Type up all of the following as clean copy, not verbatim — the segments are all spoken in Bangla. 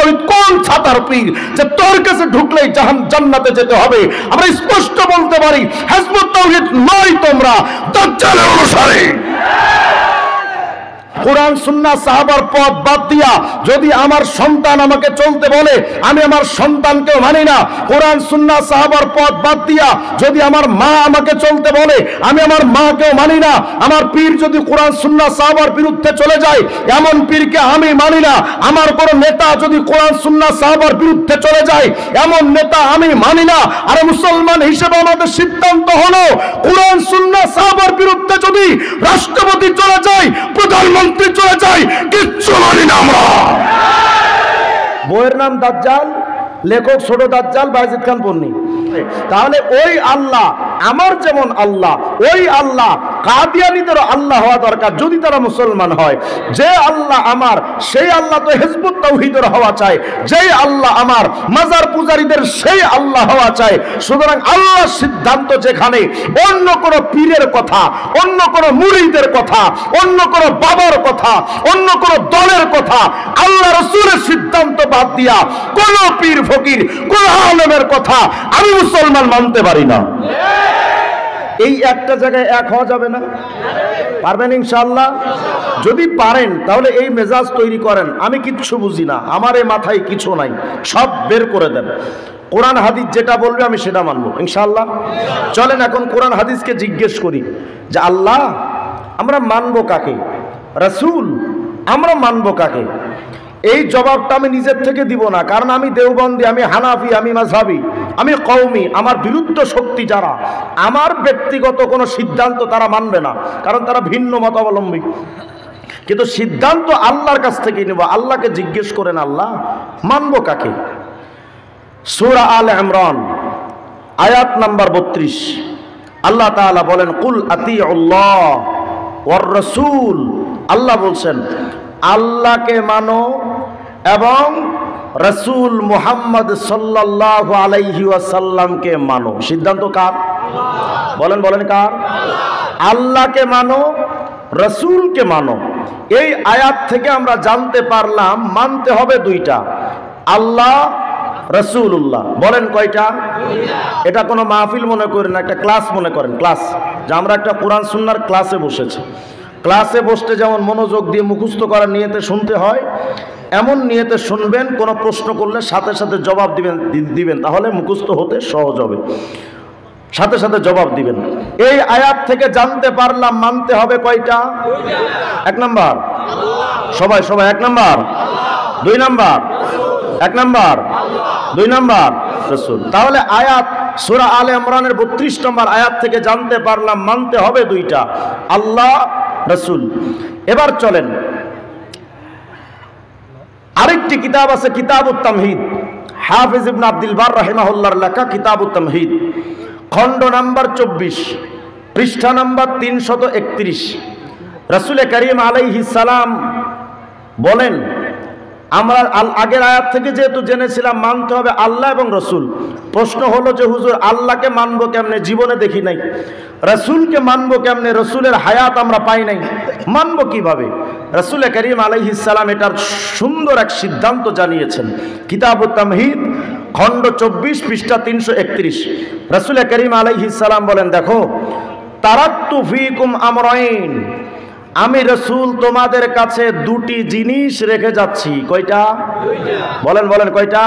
তাওহীদ কোন ছাতার পীর যে তোর কাছে ঢুকলেই জান্নাতে যেতে হবে? আমরা স্পষ্ট বলতে পারি হিজবুত তাওহীদ নয় তোমরা, দাজ্জালের অনুসারী। কোরআন সুন্নাহ সাহাবার পথ বাদ দিয়া যদি আমার সন্তান আমাকে চলতে বলে, আমি আমার সন্তানকেও মানি না। কোরআন সুন্নাহ সাহাবার পথ বাদ দিয়া যদি আমার মা আমাকে চলতে বলে, আমি আমার মাকেও মানি না। আমার পীর যদি কোরআন সুন্নাহ সাহাবার বিরুদ্ধে চলে যায়, এমন পীরকে আমি মানি না। আমার কোনো নেতা যদি কোরআন সুন্নাহ সাহাবার বিরুদ্ধে চলে যায়, এমন নেতা আমি মানি না। আর মুসলমান হিসেবে আমাদের সিদ্ধান্ত হলো, কোরআন সুন্নাহ সাহাবার বিরুদ্ধে যদি রাষ্ট্রপতি চলে যায়, প্রধানমন্ত্রী চলে যায়, কিচ্ছু মানি না আমরা। বইয়ের নাম দাজ্জাল, লেখক ছোট দাজ্জাল বায়েজিদ খান পন্নী। তাহলে ওই আল্লাহ আমার যেমন আল্লাহ, ওই আল্লাহ কাদিয়ানীদের আল্লাহ হওয়া দরকার যদি তারা মুসলমান হয়। যে আল্লাহ আমার, সেই আল্লাহ তো হিজবুত তাওহীদের হওয়া চাই। যেই আল্লাহ আমার, মাজার পূজারীদের সেই আল্লাহ হওয়া চাই। সুতরাং আল্লাহর সিদ্ধান্ত যেখানে, অন্য কোন পীরের কথা, অন্য কোন মুরিদের কথা, অন্য কোন বাবার কথা, অন্য কোন দলের কথা, আল্লাহ রাসূলের সিদ্ধান্ত বাদ দিয়া কোন পীর ফকির, কোন আলেমের কথা আমি মুসলমান মানতে পারি না। এই একটা জায়গায় এক হওয়া যাবে না? পারবেন ইনশাআল্লাহ? যদি পারেন তাহলে এই মেজাজ তৈরি করেন, আমি কিচ্ছু বুঝি না, আমার এই মাথায় কিছু নাই, সব বের করে দেন। কোরআন হাদিস যেটা বলবে আমি সেটা মানবো ইনশাআল্লাহ। চলেন এখন কোরআন হাদিসকে জিজ্ঞেস করি যে আল্লাহ আমরা মানবো কাকে, রাসূল আমরা মানবো কাকে? এই জবাবটা আমি নিজের থেকে দিব না, কারণ আমি দেওবন্দি, আমি হানাফি, আমি মাযহাবি, আমি কওমি। আমার বিরুদ্ধ শক্তি যারা, আমার ব্যক্তিগত কোনো সিদ্ধান্ত তারা মানবে না, কারণ তারা ভিন্ন মতাবলম্বী। কিন্তু সিদ্ধান্ত আল্লাহর কাছ থেকে নেব। আল্লাহকে জিজ্ঞেস করেন আল্লাহ মানবো কাকে? সূরা আলে ইমরান আয়াত নাম্বার 32 আল্লাহ তাআলা বলেন কুল আতিউল্লাহ ওয়ার রাসূল। আল্লাহ বলছেন আল্লাহকে মানো এবং রাসূল মুহাম্মদ সাল্লাল্লাহু আলাইহি ওয়াসাল্লামকে মানো। সিদ্ধান্ত কার? বলেন বলেন কার? আল্লাহকে মানো, রাসূলকে মানো। এই আয়াত থেকে আমরা জানতে পারলাম মানতে হবে দুইটা, আল্লাহ রাসূলুল্লাহ। বলেন কয়টা? এটা কোনো মাহফিল মনে করেন, একটা ক্লাস মনে করেন, ক্লাস। যে আমরা একটা কোরআন সুন্নাহর ক্লাসে বসেছি। ক্লাসে বসতে যেমন মনোযোগ দিয়ে মুখস্থ করার নিয়তে শুনতে হয়, এমন নিয়তে শুনবেন, কোনো প্রশ্ন করলে সাথে সাথে জবাব দিবেন, তাহলে মুখস্থ হতে সহজ হবে। সাথে সাথে জবাব দিবেন। এই আয়াত থেকে জানতে পারলাম মানতে হবে কয়টা? এক নাম্বার সবাই সবাই, এক নাম্বার, দুই নাম্বার, এক নাম্বার, দুই নাম্বার রাসূল। তাহলে আয়াত সূরা আলে ইমরানের 32 নম্বর আয়াত থেকে জানতে পারলাম মানতে হবে দুইটা, আল্লাহ রাসূল। এবার চলেন আরেকটি কিতাব আছে, কিতাবুত তামহিদ, হাফিজ ইবনে আব্দুল বার রাহিমাহুল্লাহর লেখা কিতাবুত তামহিদ, খণ্ড নাম্বার 24, পৃষ্ঠা নাম্বার 331। রাসূল করিম আলাইহিস সালাম বলেন, আমরা আগের আয়াত থেকে যেহেতু জেনেছিলাম মানতে হবে আল্লাহ এবং রসুল। প্রশ্ন হলো যে হুজুর আল্লাহকে মানবো কেমনে, জীবনে দেখি নাই। রসুলকে মানবো কেমনে, রসুলের হায়াত আমরা পাই নাই, মানবো কিভাবে? রাসূল করিম আলাইহিস সালাম এটার সুন্দর এক সিদ্ধান্ত জানিয়েছেন। কিতাবুত তামহিদ খণ্ড 24 পৃষ্ঠা 331। রাসূল করিম আলাইহিস সালাম বলেন, দেখো তারাকতু ফীকুম আমরাইন, আমি রসুল তোমাদের কাছে দুটি জিনিস রেখে যাচ্ছি। কয়টা? বলেন বলেন কয়টা?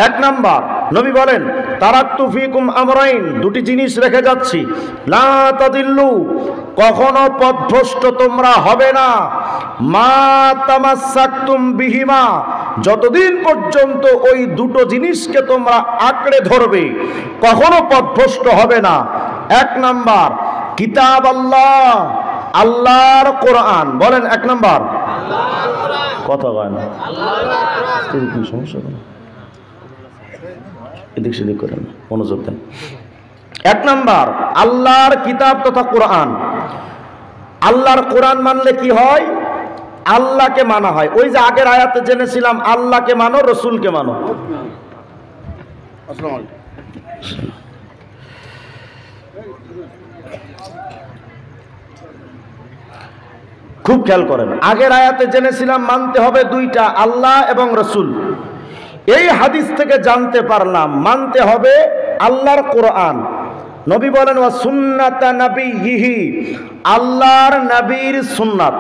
এক নাম্বার, নবী বলেন তারাকতু ফীকুম আমরাইন, দুটি জিনিস রেখে যাচ্ছি, লা তাদিল্লু, কখনো পথভ্রষ্ট তোমরা হবে না, মা তামাসসাকতুম বিহিমা, যতদিন পর্যন্ত ওই দুটো জিনিসকে তোমরা আঁকড়ে ধরবে কখনো পথভ্রষ্ট হবে না। এক নাম্বার কিতাব আল্লাহ, আল্লাহর কোরআন। বলেন এক নাম্বার, কথা বলেন, সমস্যা এদিক সেদিক করেন, মনোযোগ দেন। এক নাম্বার আল্লাহর কিতাব তথা কোরআন। আল্লাহর কোরআন মানলে কি হয়? আল্লাহকে মানা হয়। ওই যে আগের আয়াতে জেনেছিলাম আল্লাহকে মানো, রসুলকে মানো। আসসালামু আলাইকুম। খুব খেয়াল করেন, আগের আয়াতে জেনেছিলাম মানতে হবে দুইটা, আল্লাহ এবং রসুল। এই হাদিস থেকে জানতে পারলাম মানতে হবে আল্লাহর কোরআন। নবী বলেন ওয়া সুন্নাতা নাবিয়্যিহি, আল্লাহর নবীর সুন্নাত।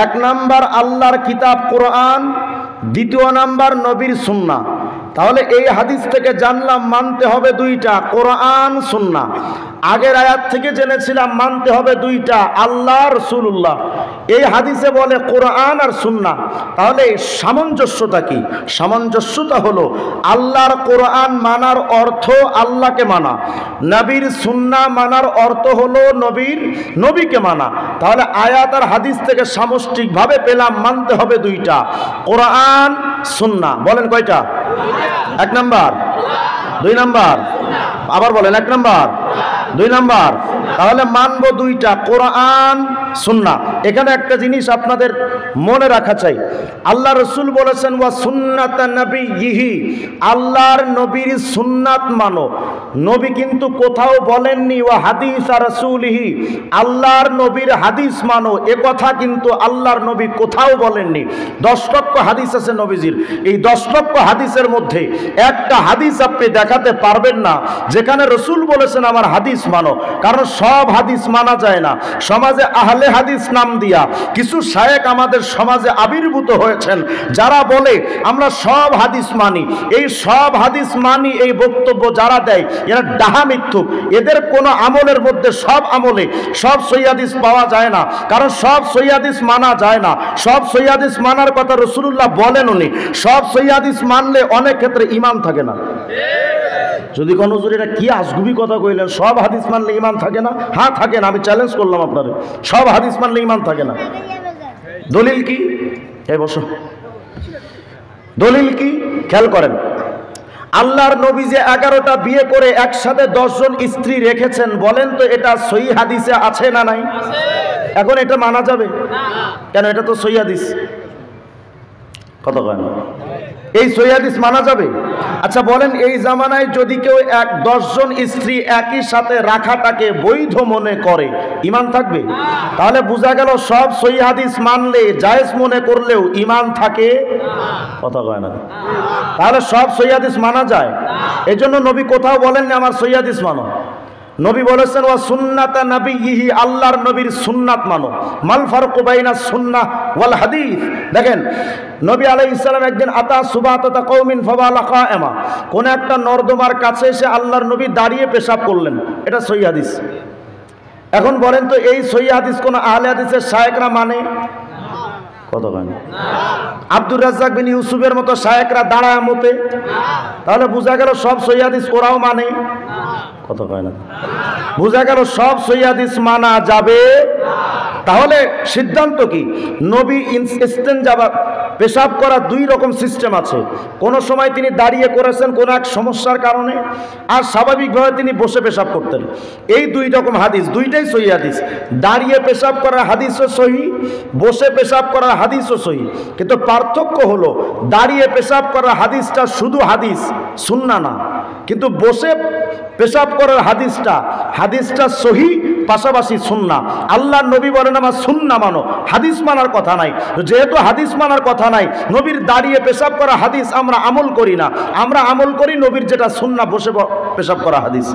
এক নাম্বার আল্লাহর কিতাব কোরআন, দ্বিতীয় নাম্বার নবীর সুন্নাহ। তাহলে এই হাদিস থেকে জানলাম মানতে হবে দুইটা, কোরআন সুন্নাহ। আগের আয়াত থেকে জেনেছিলাম মানতে হবে দুইটা, আল্লাহ রাসূলুল্লাহ। এই হাদিসে বলে কোরআন আর সুন্নাহ। তাহলে সামঞ্জস্যতা কি? সামঞ্জস্যতা হলো আল্লাহর কোরআন মানার অর্থ আল্লাহকে মানা, নবীর সুন্নাহ মানার অর্থ হলো নবীকে মানা। তাহলে আয়াত আর হাদিস থেকে সামষ্টিকভাবে পেলাম মানতে হবে দুইটা, কোরআন সুন্নাহ। বলেন কয়টা? এক নাম্বার, দুই নাম্বার, আবার বলেন এক নাম্বার, দুই নাম্বার। তাহলে মানবো দুইটা, কোরআন সুন্নাহ। এখানে একটা জিনিস আপনাদের মনে রাখা চাই, আল্লাহ রসুল বলেছেন ওয়া সুন্নাতা নাবিয়্যিহি, আল্লাহর নবীর সুন্নাত মানো। নবী কিন্তু কোথাও বলেননি ওয়া হাদিস রাসূলিহি, আল্লাহর নবীর হাদিস মানো। এ কথা কিন্তু আল্লাহর নবী কোথাও বলেননি। 10 লক্ষ হাদিস আছে নবীজির, এই 10 লক্ষ হাদিসের মধ্যে একটা হাদিস আপনি দেখাতে পারবেন না যেখানে রসুল বলেছেন আমার হাদিস মানো। কারণ সব হাদিস মানা যায় না। সমাজে আহলে হাদিস নাম দিয়া কিছু শায়েখ আমাদের সমাজে আবির্ভূত হয়েছেন, যারা বলে আমরা সব হাদিস মানি। এই সব হাদিস মানি এই বক্তব্য যারা দেয় এরা ডাহা মিথ্যুক। এদের কোনো আমলের মধ্যে সব আমলে সব সহিহ হাদিস পাওয়া যায় না, কারণ সব সহিহ হাদিস মানা যায় না। সব সহিহ হাদিস মানার কথা রাসূলুল্লাহ বলেন উনি। সব সহিহ হাদিস মানলে অনেক ক্ষেত্রে ঈমান থাকে না। যদি কোন হুজুর এটা কি আজগুবি কথা কইলেন, সব হাদিস মানলে ঈমান থাকে না? হ্যাঁ থাকে না, আমি চ্যালেঞ্জ করলাম আপনারে, সব হাদিস মানলে ঈমান থাকে না। দলিল কি? এই বসো, দলিল কি? খেয়াল করেন, আল্লাহর নবী যে 11টা বিয়ে করে একসাথে 10 জন স্ত্রী রেখেছেন, বলেন তো এটা সহিহ হাদিসে আছে না নাই? এখন এটা মানা যাবে কেন? এটা তো সহিহ হাদিস। কথা কয় না, এই সহিহ হাদিস মানা যাবে? আচ্ছা বলেন, এই জামানায় যদি কেউ 10 জন স্ত্রী একই সাথে রাখাটাকে বৈধ মনে করে, ঈমান থাকবে? তাহলে বোঝা গেল সব সহিহ হাদিস মানলে, জায়েজ মনে করলেও ঈমান থাকে। কথা কয় না। তাহলে সব সহিহ হাদিস মানা যায়? এজন্য নবী কোথাও বলেননি আমার সহিহ হাদিস মানো। নবী বলেছেন ওয়া সুন্নাতা নাবিয়্যিহি, আল্লাহর নবীর সুন্নাত মানো। মাল ফারকু বাইনা সুন্নাহ ওয়াল হাদিস। দেখেন নবী আলাইহিস সালাম একদিন আতা সুবাতাতা কওমিন ফাবালা কায়েমা, কোন একটা নর্দমার কাছে এসে আল্লাহর নবী দাঁড়িয়ে পেশাব করলেন, এটা সহিহ হাদিস। এখন বলেন তো এই সহিহ হাদিস কোন আহলে হাদিসের শায়েখরা মানে? কথা বলেন। আব্দুর রাজ্জাক বিন ইউসুফের মতো শায়েখরা দাঁড়ায় মতে, তাহলে বোঝা গেল সব সহিহ হাদিস ওরাও মানে। কথা কয় না। বোঝা গেল সব সহিহ হাদিস মানা যাবে। তাহলে সিদ্ধান্ত কি? নবী ইস্তেনজা পেশাব করা 2 রকম সিস্টেম আছে। কোন সময় তিনি দাঁড়িয়ে করেছেন কোন এক সমস্যার কারণে, আর স্বাভাবিকভাবে তিনি বসে পেশাব করতেন। এই 2 রকম হাদিস, দুইটাই সহিহ হাদিস। দাঁড়িয়ে পেশাব করার হাদিসও সহিহ, বসে পেশাব করার হাদিসও সহিহ। কিন্তু পার্থক্য হলো দাঁড়িয়ে পেশাব করার হাদিসটা শুধু হাদিস, সুন্নাহ না। কিন্তু বসে পেশাব করার হাদিসটা সহিহ, পাশাপাশি সুন্নাহ। আল্লাহর নবী বলেন আমার সুন্নাহ মানো, হাদিস মানার কথা নাই। যেহেতু হাদিস মানার কথা নাই, নবীর দাঁড়িয়ে পেশাব করা হাদিস আমরা আমল করি না। আমরা আমল করি নবীর যেটা সুন্নাহ, বসে পেশাব করা হাদিস।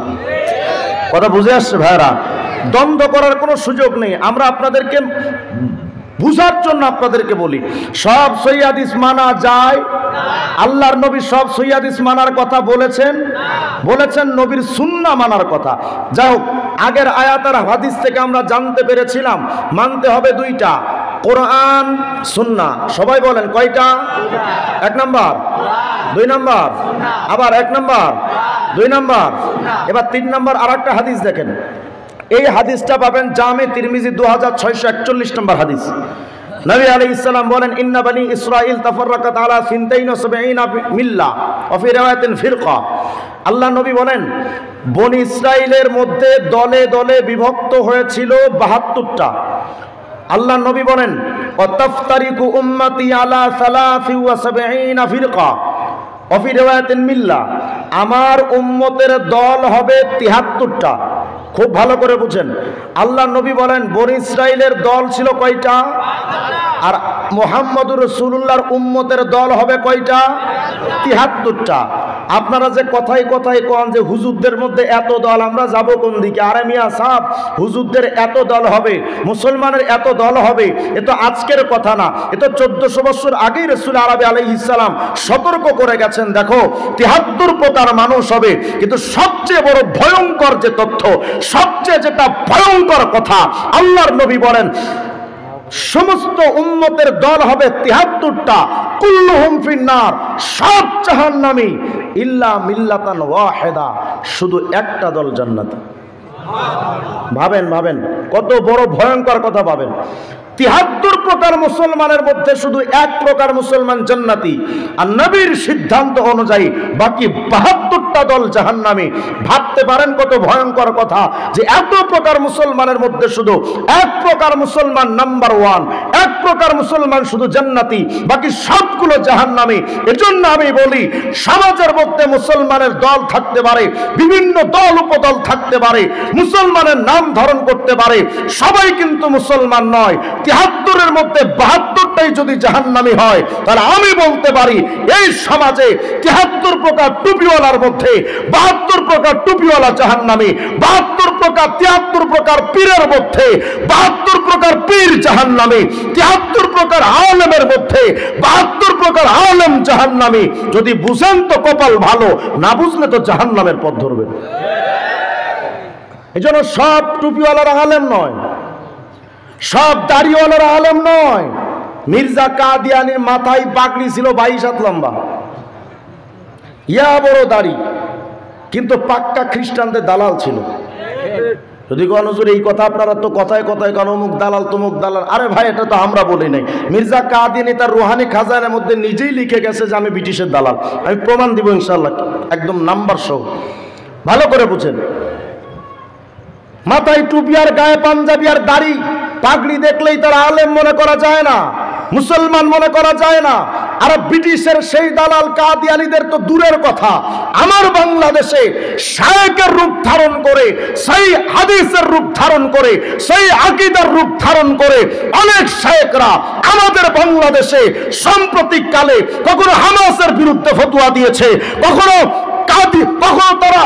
কথা বুঝে আসছে ভাইরা? দ্বন্দ্ব করার কোনো সুযোগ নেই। আমরা আপনাদেরকে বুঝার জন্য আপনাদেরকে বলি, সব সহিহ হাদিস মানা যায়? আল্লাহর নবী সব সহিহ হাদিস মানার কথা বলেছেন? বলেছেন নবীর সুন্নাহ মানার কথা। যাই হোক, আগের আয়াত আর হাদিস থেকে আমরা জানতে পেরেছিলাম মানতে হবে দুইটা, কোরআন সুন্নাহ। সবাই বলেন কয়টা? 1 নাম্বার, 2 নাম্বার, আবার 1 নাম্বার, 2 নাম্বার। এবার 3 নাম্বার আরেকটা হাদিস দেখেন। এই হাদিসটা পাবেন জামে তিরমিজি 2641 নম্বর হাদিস। নবী আলাইহিস সালাম বলেন ইন্না বানি ইসরাঈল তাফাররাকাত আলা 72 মিল্লা ওয়া ফি riwayatin ফিরকা। আল্লাহ নবী বলেন বনি ইসরাইলের মধ্যে দলে দলে বিভক্ত হয়েছিল 72টা। আল্লাহ নবী বলেন ওয়াতাফতারিকু উম্মতি আলা 73 ফিরকা ওয়া ফি riwayatin মিল্লা, আমার উম্মতের দল হবে 73টা। খুব ভালো করে বুঝেন। আল্লাহ নবী বলেন বনি ইসরাইলের দল ছিল কয়টা, আর মুহাম্মদুর রাসূলুল্লাহর উম্মতের দল হবে কয়টা, ৭৩টা। আপনারা যে কথায় কথায় কোন যে হুজুরদের মধ্যে এত দল, আমরা যাব কোন দিকে? আরে মিয়া সাহেব, হুজুরদের এত দল হবে, মুসলমানের এত দল হবে, এ তো আজকের কথা না, এ তো 1400 বছর আগেই রাসূল আরবি আলাইহিস সালাম সতর্ক করে গেছেন। দেখো ৭৩ প্রকার মানুষ হবে, কিন্তু সবচেয়ে বড় ভয়ঙ্কর যে তথ্য, সবচেয়ে যেটা ভয়ঙ্কর কথা, আল্লাহর নবী বলেন সমস্ত উম্মতের দল হবে ৭৩টা, কুল্লুহুম ফিন্নার, সব জাহান্নামী, ইল্লা মিল্লাতান ওয়াহিদা, শুধু একটা দল জান্নাতে। ভাবেন ভাবেন কত বড় ভয়ঙ্কর কথা ভাবেন। ৭৩ প্রকার মুসলমানের মধ্যে শুধু এক প্রকার মুসলমান জান্নাতি, আর নবীর সিদ্ধান্ত অনুযায়ী বাকি ৭২টা দল জাহান্নামী। ভাবতে পারেন কত ভয়ঙ্কর কথা, যে এত প্রকার মুসলমানের মধ্যে শুধু এক প্রকার মুসলমান নাম্বার 1, এক প্রকার মুসলমান শুধু জান্নাতি, বাকি সবগুলো জাহান্নামী। এজন্য আমি বলি সমাজের মধ্যে মুসলমানের দল থাকতে পারে, বিভিন্ন দল উপদল থাকতে পারে, মুসলমানের নাম ধারণ করতে পারে, সবাই কিন্তু মুসলমান নয়। ৭৩-এর মধ্যে ৭২টাই যদি জাহান্নামী হয়, তাহলে আমি বলতে পারি এই সমাজে ৭৩ প্রকার টুপিওয়ালার মধ্যে ৭২ প্রকার টুপিওয়ালা জাহান্নামী, ৭২ প্রকার ৭৩ প্রকার পীরের মধ্যে ৭২ প্রকার পীর জাহান্নামী, ৭৩ প্রকার আলেমের মধ্যে ৭২ প্রকার আলেম জাহান্নামী। যদি বুঝেন তো কপাল ভালো, না বুঝলে তো জাহান্নামের পথ ধরবেন। এজন্য সব টুপিওয়ালারা আলেম নয়, সব দাড়িওয়ালারা আলেম নয়। মির্জা কাদিয়ানির মাথায় পাগড়ি ছিল 22 হাত লম্বা, ইয়া বড় দাড়ি, কিন্তু পাক্কা খ্রিস্টানদের দালাল ছিল। যদি কোন হুজুর এই কথা, আপনারা তো কথায় কথায় কোন অমুক দালাল তমুক দালাল, আরে ভাই এটা তো আমরা বলি নাই। মির্জা কাদিয়ানি তার রুহানি খাজানার মধ্যে নিজেই লিখে গেছে যে আমি ব্রিটিশের দালাল। আমি প্রমাণ দিব ইনশাআল্লাহ, একদম নাম্বার সহ। ভালো করে বুঝেন, মাথায় টুপি আর গায়ে পাঞ্জাবি আর দাড়ি পাগড়ি দেখলেই তারা আলেম মনে করা যায় না, মুসলমান মনে করা যায় না। আর ব্রিটিশের সেই দালাল কাদিয়ানীদের তো দূরের কথা, আমার বাংলাদেশে শায়েকের রূপ ধারণ করে, সেই হাদিসের রূপ ধারণ করে, সেই আকীদার রূপ ধারণ করে অনেক শায়েকরা আমাদের বাংলাদেশে সাম্প্রতিককালে কখনো হামাসের বিরুদ্ধে ফতোয়া দিয়েছে, কখনো তারা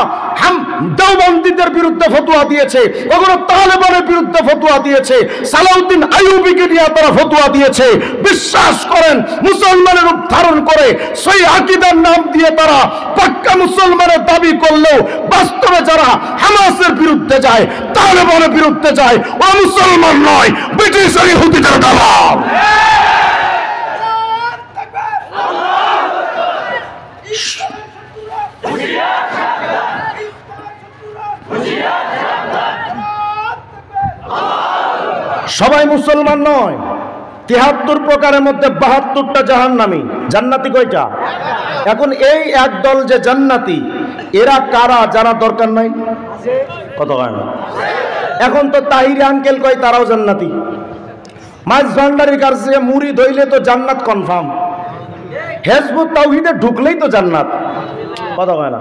দেওবন্দীদের বিরুদ্ধে ফতোয়া দিয়েছে, কখনো তালেবানের বিরুদ্ধে ফতোয়া দিয়েছে, সালাউদ্দিন আইয়ুবীকে নিয়ে তারা ফতোয়া দিয়েছে। বিশ্বাস করেন, মুসলমানের রূপ ধারণ করে সেই আকীদার নাম দিয়ে তারা পাক্কা মুসলমানের দাবি করলেও বাস্তবে যারা হামাসের বিরুদ্ধে যায়, তালেবানের বিরুদ্ধে যায়, ও মুসলমান নয়, ব্রিটিশ আর ইহুদিদের দালাল। সবাই মুসলমান নয়। ৭৩ প্রকারের মধ্যে ৭২টা জাহান্নামী, জান্নাতি কয়টা? এখন এই এক দল যে জান্নাতি, এরা কারা জানা দরকার নাই? কত হয় না? এখন তো তাহিরি আঙ্কেল কয় তারাও জান্নাতি, মাছ ভান্ডারির কাছে মুড়ি ধইলে তো জান্নাত কনফার্ম, হেজবুত তাওহীদে ঢুকলেই তো জান্নাত। কথা হয় না?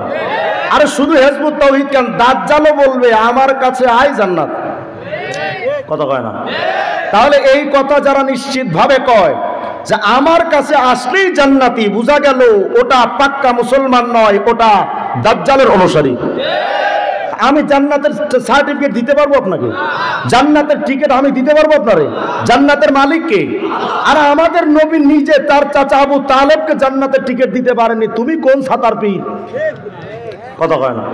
আরে শুধু হেজবুত তাওহীদ কেন, দাজ্জালও বলবে আমার কাছে আয় জান্নাত। কথা কয় না? তাহলে এই কথা যারা নিশ্চিত ভাবে কয় যে আমার কাছে আসলেই জান্নাতি, বোঝা গেল ওটা পাক্কা মুসলমান নয়, ওটা দাজ্জালের অনুসারী। আমি জান্নাতের সার্টিফিকেট দিতে পারবো আপনাকে, জান্নাতের টিকিট আমি দিতে পারবো আপনারে, জান্নাতের মালিক কে? আর আমাদের নবী নিজে তার চাচা আবু তালেবকে জান্নাতের টিকিট দিতে পারেনি, তুমি কোন ছাতার পীর? কথা কয় না?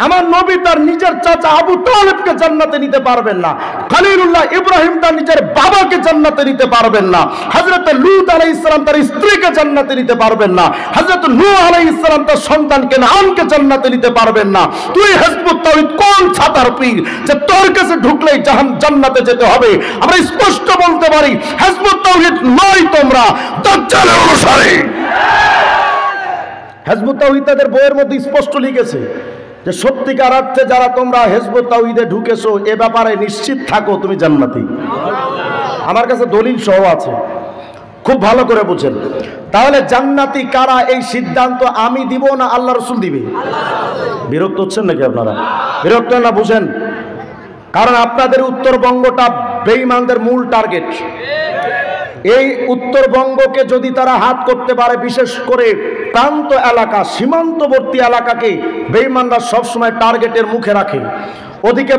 আমার নবী তার নিজের চাচা আবু তালেবকে জান্নাতে নিতে পারবেন না, খলিলুল্লাহ ইব্রাহিম তার নিজের বাবাকে জান্নাতে নিতে পারবেন না, হযরত লূত আলাইহিস সালাম তার স্ত্রীকে জান্নাতে নিতে পারবেন না, হযরত নূহ আলাইহিস সালাম তার সন্তান কেনানকে জান্নাতে নিতে পারবেন না। তুই হিজবুত তাওহীদ কোন ছাতার পীর যে তোর কাছে ঢুকলেই জান্নাতে যেতে হবে? আমরা স্পষ্ট বলতে পারি, হিজবুত তাওহীদ নয় তোমরা, দাজ্জালের অনুসারী। হিজবুত তাওহীদ তাদের বইয়ের মধ্যে স্পষ্ট লিখেছে যে সত্যিকার অর্থে যারা তোমরা হিজবুত তাওহীদে ঢুকেছো, এ ব্যাপারে নিশ্চিত থাকো তুমি জান্নাতি। আমার কাছে দলিল সহ আছে, খুব ভালো করে বুঝেন। তাহলে জান্নাতি কারা, এই সিদ্ধান্ত আমি দিব না আল্লাহ রাসূল দিবে? বিরক্ত হচ্ছেন নাকি আপনারা? বিরক্ত না? বুঝেন, কারণ আপনাদের উত্তরবঙ্গটা বেঈমানদের মূল টার্গেট। এই উত্তরবঙ্গকে যদি তারা হাত করতে পারে, বিশেষ করে প্রান্ত এলাকা, সীমান্তবর্তী এলাকাকে বেঈমানরা সবসময় টার্গেটের মুখে রাখে। ওদিকে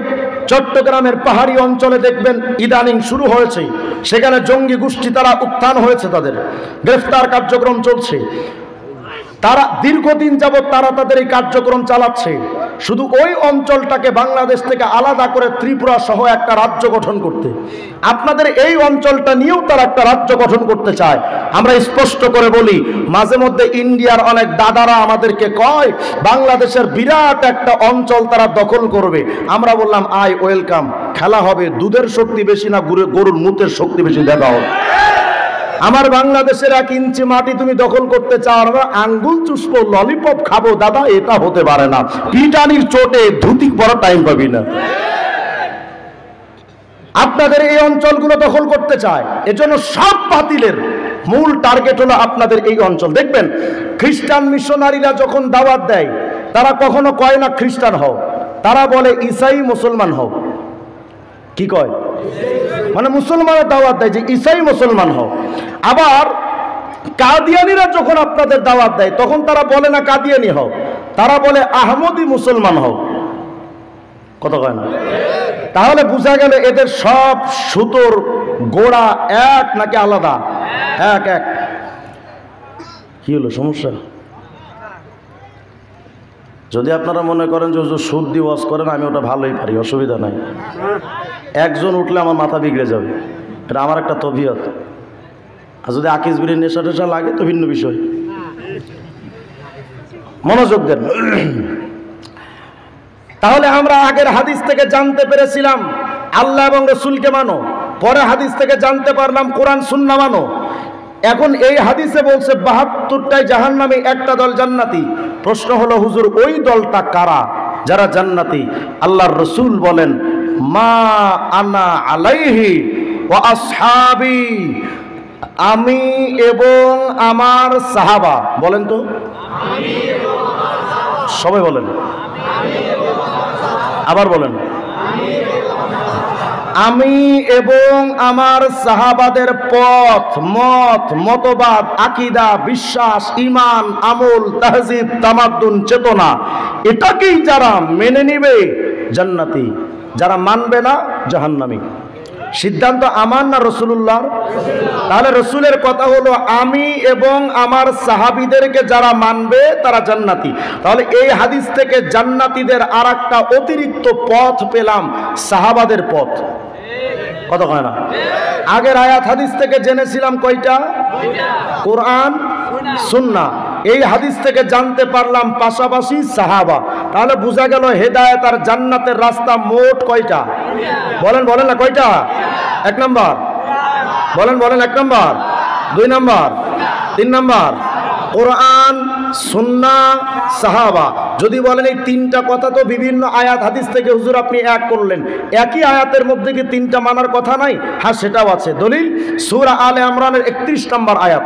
চট্টগ্রামের পাহাড়ি অঞ্চলে দেখবেন ইদানিং শুরু হয়েছে, সেখানে জঙ্গি গোষ্ঠী তারা উত্থান হয়েছে, তাদের গ্রেফতার কার্যক্রম চলছে। তারা দীর্ঘদিন যাবৎ তারা তাদের এই কার্যক্রম চালাচ্ছে, শুধু ওই অঞ্চলটাকে বাংলাদেশ থেকে আলাদা করে ত্রিপুরা সহ একটা রাজ্য গঠন করতে। আপনাদের এই অঞ্চলটা নিয়েও তারা একটা রাজ্য গঠন করতে চায়। আমরা স্পষ্ট করে বলি, মাঝে মধ্যে ইন্ডিয়ার অনেক দাদারা আমাদেরকে কয় বাংলাদেশের বিরাট একটা অঞ্চল তারা দখল করবে। আমরা বললাম আই ওয়েলকাম, খেলা হবে দুধের শক্তি বেশি না গরুর মুতের শক্তি বেশি, দেখা হবে। আমার বাংলাদেশের 1 ইঞ্চি মাটি তুমি দখল করতে চাও, আমরা আঙ্গুল চুষবো, ললিপপ খাবো, দাদা এটা হতে পারে না। পিটানির চোটে ধুতি বড় টাইম পাবি না। আপনাদের এই অঞ্চলগুলো দখল করতে চায়, এজন্য সব বাতিলের মূল টার্গেট হলো আপনাদের এই অঞ্চল। দেখবেন খ্রিস্টান মিশনারিরা যখন দাওয়াত দেয়, তারা কখনো কয় না খ্রিস্টান হও, তারা বলে ঈসাই মুসলমান হও। কি কয়? মানে মুসলমানের দাওয়াত দেয় যে ঈসাই মুসলমান হও। আবার কাদিয়ানিরা যখন আপনাদের দাওয়াত দেয়, তখন তারা বলে না কাদিয়ানি হও, তারা বলে আহমদি মুসলমান হও। কথা কয় না? তাহলে বোঝা গেল এদের সব সুতোর গোড়া এক নাকি আলাদা? এক এক। কি হলো সমস্যা? যদি আপনারা মনে করেন যে সুদ দিয়ে ওয়াজ করেন, আমি ওটা ভালোই পারি, অসুবিধা নাই। একজন উঠলে আমার মাথা বিগড়ে যাবে, এটা আমার একটা তবিয়ত। আর যদি আকিস বিড়ির নেশা টেশা লাগে তো ভিন্ন বিষয়। মনোযোগ দেন। তাহলে আমরা আগের হাদিস থেকে জানতে পেরেছিলাম আল্লাহ এবং রসুলকে মানো, পরে হাদিস থেকে জানতে পারলাম কোরআন সুন্নাহ মানো। এখন এই হাদিসে বলছে 72টাই জাহান্নামী, একটা দল জান্নাতি। প্রশ্ন হলো হুজুর ওই দলটা কারা যারা জান্নাতি? আল্লাহর রসুল বলেন মা আনা আলাইহি ওয়া আসহাবি, আমি এবং আমার সাহাবা। বলেন তো, সবাই বলেন, আবার বলেন, আমি এবং আমার সাহাবাদের পথ, মত, মতবাদ, আকীদা, বিশ্বাস, ঈমান, আমল, তাহজিব, তামাদ্দুন, চেতনা, এটাকেই যারা মেনে নিবে জান্নাতি, যারা মানবে না জাহান্নামী। সিদ্ধান্ত আমার না রাসূলুল্লাহর? তাহলে রাসূলের কথা হলো আমি এবং আমার সাহাবীদেরকে যারা মানবে তারা জান্নাতি। তাহলে এই হাদিস থেকে জান্নাতীদের আরেকটা অতিরিক্ত পথ পেলাম, সাহাবাদের পথ। কথা কয় না? আগের আয়াত হাদিস থেকে জেনেছিলাম কয়টা? কোরআন সুন্নাহ। এই হাদিস থেকে জানতে পারলাম পাশাপাশি সাহাবা। তাহলে বোঝা গেল হেদায়েত আর জান্নাতের রাস্তা মোট কয়টা? বলেন বলেন না কয়টা? 1 নম্বর বলেন, বলেন 1 নম্বর, 2 নম্বর, 3 নম্বর কোরআন সুন্নাহ সাহাবা। যদি বলেন এই 3টা কথা তো বিভিন্ন আয়াত হাদিস থেকে হুজুর আপনি এক করলেন, একই আয়াতের মধ্যে কি 3টা মানার কথা নাই? হ্যাঁ সেটাও আছে। দলিল সূরা আলে ইমরানের 31 নম্বর আয়াত,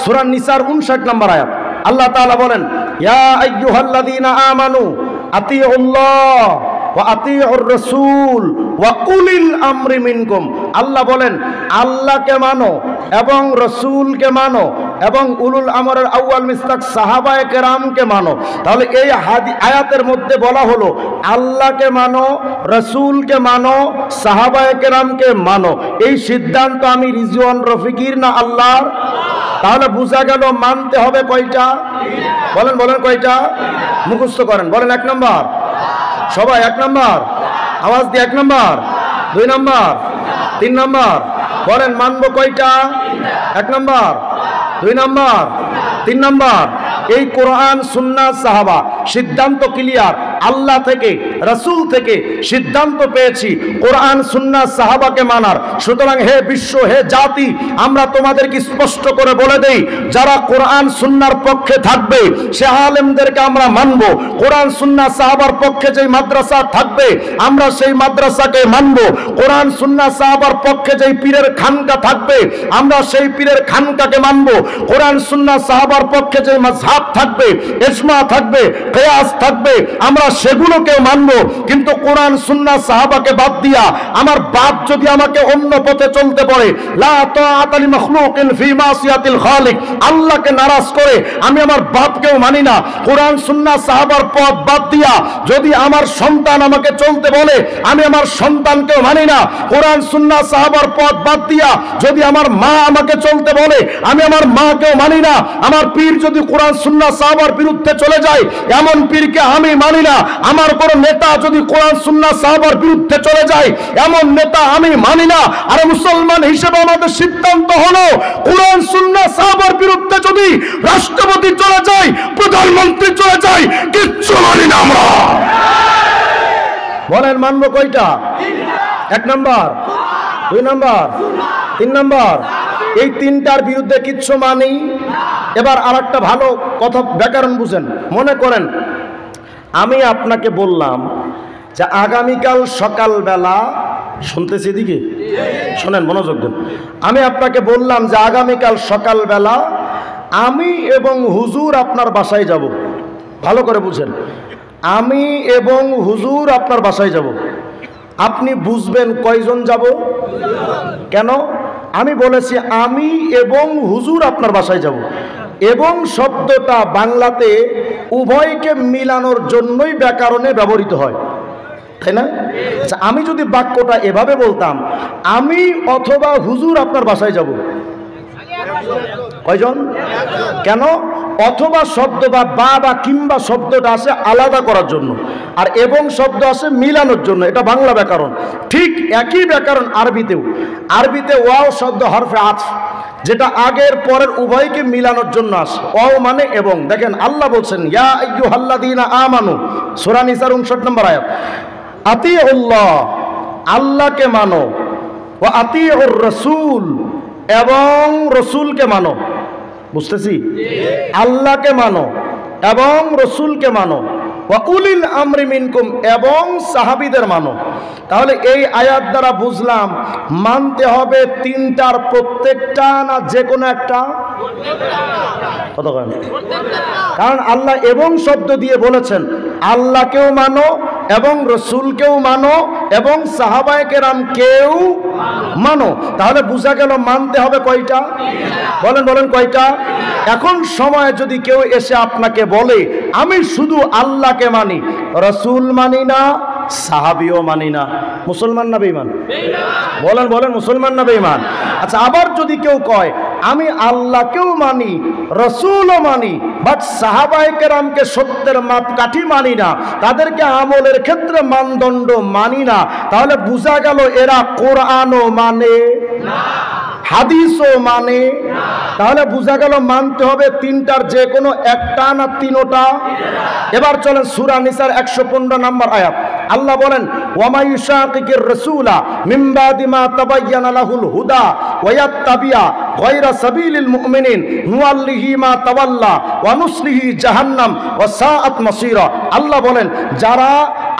সূরা নিসার 59 নম্বর আয়াত। আল্লাহ তাআলা বলেন ইয়া আইয়ুহাল্লাযীনা আমানু আতিউল্লাহ ওয়া আতিউর রাসূল ওয়া উলিল আমরি মিনকুম। আল্লাহ বলেন আল্লাহকে মানো এবং রাসূলকে মানো এবং উলুল আমরের আউয়াল মিসতাক সাহাবায়ে কেরামকে মানো। তাহলে এই আয়াতের মধ্যে বলা হলো আল্লাহকে মানো, রাসূলকে মানো, সাহাবায়ে কেরামকে মানো। এই সিদ্ধান্ত আমি রিজওয়ান রফিকির না আল্লাহর? তাহলে বোঝা গেল মানতে হবে কয়টা? বলেন বলেন কয়টা? মুখস্থ করেন। বলেন 1 নম্বর, সবাই 1 নম্বর, আওয়াজ দিয়ে 1 নম্বর, 2 নম্বর, 3 নম্বর। বলেন মানবো কয়টা? 1 নম্বর, 2 নম্বর, 3 নম্বর। এই কোরআন সুন্নাহ সাহাবা সিদ্ধান্ত ক্লিয়ার, আল্লাহ থেকে রাসূল থেকে সিদ্ধান্ত পেয়েছি কোরআন সুন্নাহ সাহাবাকে মানার। সুতরাং হে বিশ্ব, হে জাতি, আমরা তোমাদেরকে স্পষ্ট করে বলে দেই, যারা কোরআন সুন্নাহর পক্ষে থাকবে সে আলেমদেরকে আমরা মানব। কোরআন সুন্নাহ সাহাবার পক্ষে যেই মাদ্রাসা থাকবে আমরা সেই মাদ্রাসাকে মানব। কোরআন সুন্নাহ সাহাবার পক্ষে যেই পীরের খানকা থাকবে আমরা সেই পীরের খানকাকে মানব। কোরআন সুন্নাহ সাহাবার পক্ষে যেই মাযহাব থাকবে, ইজমা থাকবে, কিয়াস থাকবে, আমরা সেগুলোকেও মানব। কিন্তু কোরআন সুন্নাহ সাহাবাকে বাদ দিয়া আমার বাপ যদি আমাকে অন্য পথে চলতে পারে, লা তাআতা লি মাখলুকিন ফি মাসিয়াতিল খালিক, আল্লাহকে নারাজ করে আমি আমার বাপকেও মানি না। কোরআন সুন্নাহ সাহাবার পথ বাদ দিয়া যদি আমার সন্তান আমাকে চলতে বলে আমি আমার সন্তানকেও মানি না। কোরআন সুন্নাহ সাহাবার পথ বাদ দিয়া যদি আমার মা আমাকে চলতে বলে আমি আমার মাকেও মানি না। আমার পীর যদি কোরআন সুন্নাহ সাহাবার বিরুদ্ধে চলে যায় এমন পীরকে আমি মানি না। আমার কোন নেতা যদি কোরআন সুন্নাহ সাহাবার বিরুদ্ধে চলে যায় এমন নেতা আমি মানি না। আর মুসলমান হিসেবে আমাদের সিদ্ধান্ত হলো কোরআন সুন্নাহ সাহাবার বিরুদ্ধে যদি রাষ্ট্রপতি চলে যায়, প্রধানমন্ত্রী চলে যায়, কিচ্ছু মানি না আমরা। বলেন মানবো কয়টা? 1 নাম্বার, 2 নাম্বার, 3 নাম্বার, এই তিনটার বিরুদ্ধে কিচ্ছু মানি। এবার আরেকটা ভালো কথা, ব্যাকরণ বুঝেন। মনে করেন আমি আপনাকে বললাম যে আগামীকাল সকালবেলা, শুনতেছি এদিকে, শোনেন মনোযোগ দেন। আমি আপনাকে বললাম যে আগামীকাল সকালবেলা আমি এবং হুজুর আপনার বাসায় যাব। ভালো করে বুঝেন, আমি এবং হুজুর আপনার বাসায় যাব। আপনি বুঝবেন কয়জন যাব? কেন? আমি বলেছি আমি এবং হুজুর আপনার বাসায় যাব। এবং শব্দটা বাংলাতে উভয়কে মিলানোর জন্যই ব্যাকরণে ব্যবহৃত হয়, তাই না? আচ্ছা, আমি যদি বাক্যটা এভাবে বলতাম আমি অথবা হুজুর আপনার বাসায় যাব, কয়জন? কেন? অথবা শব্দ বা কিংবা শব্দটা আসে আলাদা করার জন্য, আর এবং শব্দ আসে মিলানোর জন্য। এটা বাংলা ব্যাকরণ। ঠিক একই ব্যাকরণ আরবিতেও। আরবিতে ওয়াও শব্দ হরফে আতফ, যেটা আগের পরের উভয়কে মিলানোর জন্য আসে। ওয়াও মানে এবং। দেখেন আল্লাহ বলছেন ইয়া আইয়ুহাল্লাযীনা আমানু, সূরা নিসার 59 নম্বর আয়াত, আতিউল্লাহ, আল্লাহকে মানো, ওয়া আতিউর রাসূল, এবং রসুলকে মানো। বুঝতেছি? আল্লাহকে মানো এবং রসুলকে মানো, ওয়া উলিল আমরি মিনকুম, এবং সাহাবীদের মানো। তাহলে এই আয়াত দ্বারা বুঝলাম মানতে হবে তিনটার প্রত্যেকটা না যে কোনো একটা? কত? কারণ আল্লাহ এবং শব্দ দিয়ে বলেছেন আল্লাহকেও মানো এবং রসুলকেও মানো এবং সাহাবায়ে কেরামকেও মানো। তাহলে বোঝা গেল মানতে হবে কয়টা? বলেন বলেন কয়টা? এখন সময় যদি কেউ এসে আপনাকে বলে আমি শুধু আল্লাহকে মানি, রসুল মানি না, সাহাবিও মানি না, মুসলমান না বেঈমান? বলেন বলেন, মুসলমান না বেঈমান? আচ্ছা, আবার যদি কেউ কয় আমি আল্লাহকেও মানি, রসুলও মানি, বাট সাহাবায়ে কেরামকে সত্যের মাপকাঠি মানি না, তাদেরকে আমলের ক্ষেত্রে মানদণ্ড মানি না, তাহলে বোঝা গেল এরা কোরআনও মানে না, হাদিসও মানে না। তাহলে বোঝা গেল মানতে হবে তিনটার যে কোনো একটা না তিনোটা? এবার চলেন সূরা নিসার 115 নম্বর আয়াত। আল্লাহ বলেন ওয়া ইউশাকিকির রাসূলা মিন বাদি মা তাবায়্যানা লাহুল হুদা ওয়া ইয়াত্তাবিআ গায়রা সাবিলিল মুমিনিন নুওয়াল্লিহি মা তাওয়াল্লা ওয়া নুসলিহি জাহান্নাম ওয়া সাআত মাসীরা। আল্লাহ বলেন যারা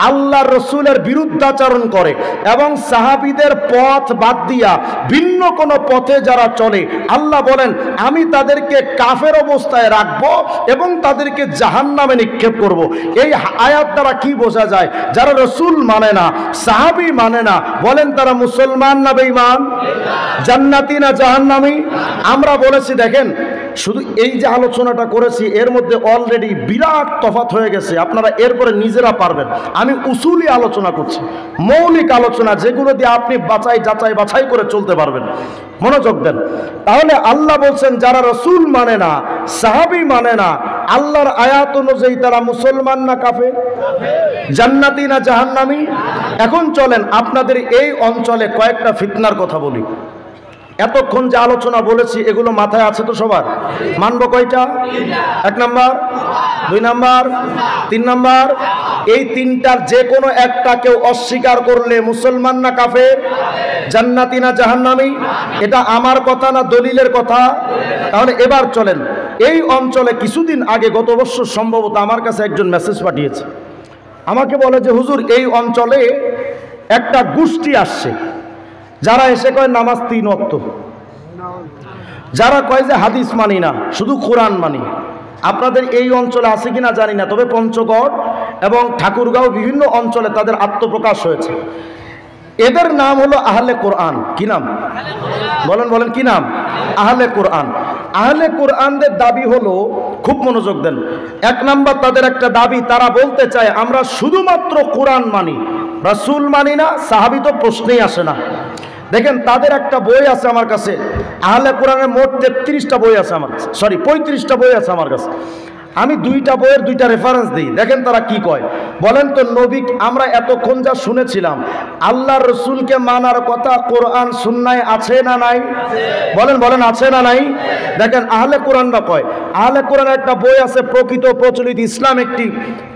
আল্লাহর রসুলের বিরুদ্ধাচরণ করে এবং সাহাবীদের পথ বাদ দিয়া ভিন্ন কোনো পথে যারা চলে, আল্লাহ বলেন আমি তাদেরকে কাফের অবস্থায় রাখবো এবং তাদেরকে জাহান্নামে নিক্ষেপ করব। এই আয়াত দ্বারা কি বোঝা যায়? যারা রসুল মানে না, সাহাবী মানে না, বলেন তারা মুসলমান না বেঈমান? জান্নাতি না জাহান্নামী? আমরা বলেছি দেখেন, শুধু এই যে আলোচনাটা করেছি এর মধ্যে অলরেডি বিরাট তফাৎ হয়ে গেছে, আপনারা এরপরে নিজেরা পারবেন। আমি উসুলি আলোচনা করছি, মৌলিক আলোচনা, যেগুলো দিয়ে আপনি যাচাই বাছাই করে চলতে পারবেন। মনোযোগ দেন। তাহলে আল্লাহ বলছেন যারা রসুল মানে না, সাহাবী মানে না, আল্লাহর আয়াত অনুযায়ী তারা মুসলমান না কাফের? জান্নাতি না জাহান্নামী? এখন চলেন আপনাদের এই অঞ্চলে কয়েকটা ফিতনার কথা বলি। এতক্ষণ যে আলোচনা বলেছি এগুলো মাথায় আছে তো সবার? মানব কয়টা? 1 নাম্বার, 2 নাম্বার, 3 নাম্বার। এই তিনটার যে কোনো একটা কেউ অস্বীকার করলে মুসলমান না কাফের, জান্নাতি না জাহান্নামী? এটা আমার কথা না দলিলের কথা? তাহলে এবার চলেন, এই অঞ্চলে কিছুদিন আগে গত বছর সম্ভবত আমার কাছে একজন মেসেজ পাঠিয়েছে, আমাকে বলে যে হুজুর এই অঞ্চলে একটা গোষ্ঠী আসছে, যারা এসে কয় নামাজ 3 ওয়াক্ত, যারা কয় যে হাদিস মানি না, শুধু কোরআন মানি। আপনাদের এই অঞ্চলে আছে কিনা জানি না, তবে পঞ্চগড় এবং ঠাকুরগাঁও বিভিন্ন অঞ্চলে তাদের আত্মপ্রকাশ হয়েছে। এদের নাম হলো আহলে কোরআন। কি নাম বলেন? বলেন কি নাম? আহলে কোরআন। আহলে কোরআনদের দাবি হলো, খুব মনোযোগ দেন, 1 নাম্বার তাদের একটা দাবি, তারা বলতে চায় আমরা শুধুমাত্র কোরআন মানি, রাসূল মানি না, সাহাবী তো প্রশ্নেই আসে না। দেখেন তাদের একটা বই আছে আমার কাছে, আহলে কোরআনের মোট 33টা বই আছে আমার কাছে, 35টা বই আছে আমার কাছে। আমি 2টা বইয়ের 2টা রেফারেন্স দিই, দেখেন তারা কি কয়। বলেন তো নবী, আমরা এতক্ষণ যা শুনেছিলাম আল্লাহর রসুলকে মানার কথা কোরআন সুন্নায় আছে না নাই? বলেন বলেন আছে না নাই? দেখেন আহলে কোরআনরা কয়, আহলে কোরআনের একটা বই আছে প্রকৃত প্রচলিত ইসলাম একটি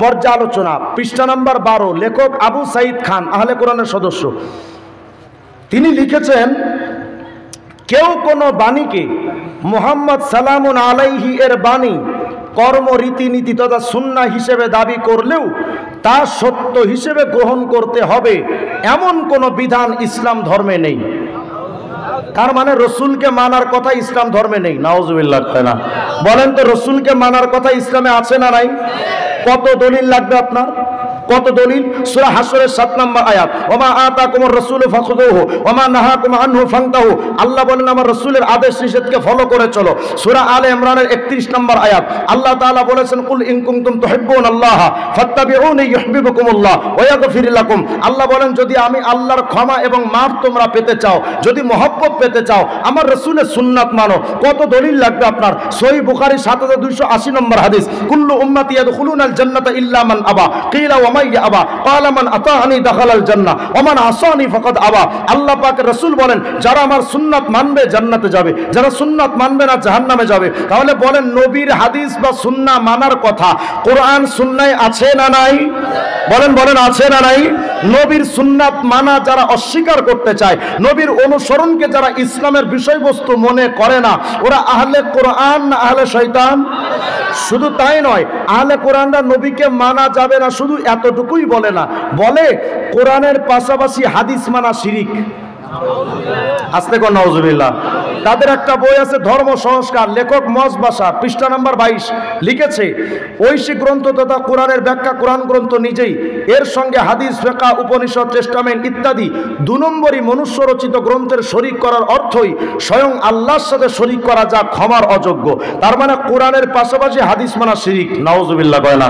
পর্যালোচনা, পৃষ্ঠা নাম্বার 12, লেখক আবু সাইদ খান, আহলে কোরআনের সদস্য। তিনি লিখেছেন, কেউ কোনো বাণীকে মুহাম্মদ সালামুন আলাইহি এর বাণী, কর্ম, রীতিনীতি তথা সুন্নাহ হিসেবে দাবি করলেও তা সত্য হিসেবে গ্রহণ করতে হবে এমন কোনো বিধান ইসলাম ধর্মে নেই। তার মানে রসুলকে মানার কথা ইসলাম ধর্মে নেই। নাউজুবিল্লাহ। না বলেন তো রসুলকে মানার কথা ইসলামে আছে না নাই? কত দলিল লাগবে আপনার? কত দলিল? সূরা হাসরের 7 নম্বর আয়াত, ওমা আতাকুমুর রাসূলু ফাখুযুহু ওমা নাহাকুম আনহু ফান্তাহু। আল্লাহ বলেন আমার রাসূলের আদেশ নিষেধকে ফলো করে চলো। সূরা আলে ইমরানের 31 নম্বর আয়াত, আল্লাহ তাআলা বলেছেন কুল ইন কুনতুম তুহিব্বুনাল্লাহ ফাত্তাবিউনি ইউহিব্বুকুমুল্লাহ ওয়া ইয়াগফির লাকুম। আল্লাহ বলেন যদি আমি আল্লাহর ক্ষমা এবং মাফ তোমরা পেতে চাও, যদি মহব্বত পেতে চাও, আমার রাসূলের সুন্নাত মানো। কত দলিল লাগবে আপনার? সহিহ বুখারী 7280 নম্বর হাদিস, কুল্লু উম্মতি ইয়াদখুলুনাল জান্নাতা ইল্লা মান আবা কিলা ওয়া আবা ক্বালা মান আতাআনি দাখালাল জান্নাহ ওয়া মান আসানি ফাকাদ আবা। আল্লাহ পাকের রাসূল বলেন যারা আমার সুন্নাত মানবে জান্নাতে যাবে, যারা সুন্নাত মানবে না জাহান্নামে যাবে। তাহলে বলেন নবীর হাদিস বা সুন্নাহ মানার কথা কোরআন সুন্নায় আছে না নাই? বলেন বলেন আছে না নাই? নবীর সুন্নাত মানা যারা অস্বীকার করতে চায়, নবীর অনুসরণকে যারা ইসলামের বিষয়বস্তু মনে করে না, ওরা আহলে কোরআন না আহলে শয়তান? শুধু তাই নয়, আহলে কোরআনরা নবীকে মানা যাবে না শুধু এতটুকুই বলে না, বলে কোরআনের পাশাপাশি হাদিস মানা শিরিক। আস্তে কর নাউজুবিল্লাহ। তাদের একটা বই আছে ধর্ম সংস্কার, লেখক মজবাসার, পৃষ্ঠা নাম্বার 22, লিখেছে ঐশী গ্রন্থ তথা কোরআনের ব্যাখ্যা কোরআন গ্রন্থ নিজেই, এর সঙ্গে হাদিস, ফিকহ, উপনিষদ, টেস্টামেন্ট ইত্যাদি 2 নম্বরই মনুষ্য রচিত গ্রন্থের শরীক করার অর্থই স্বয়ং আল্লাহর সাথে শরীক করা, যা ক্ষমার অযোগ্য। তার মানে কোরআনের পাশাপাশি হাদিস মানা শিরিক। নাউজুবিল্লাহ কয় না?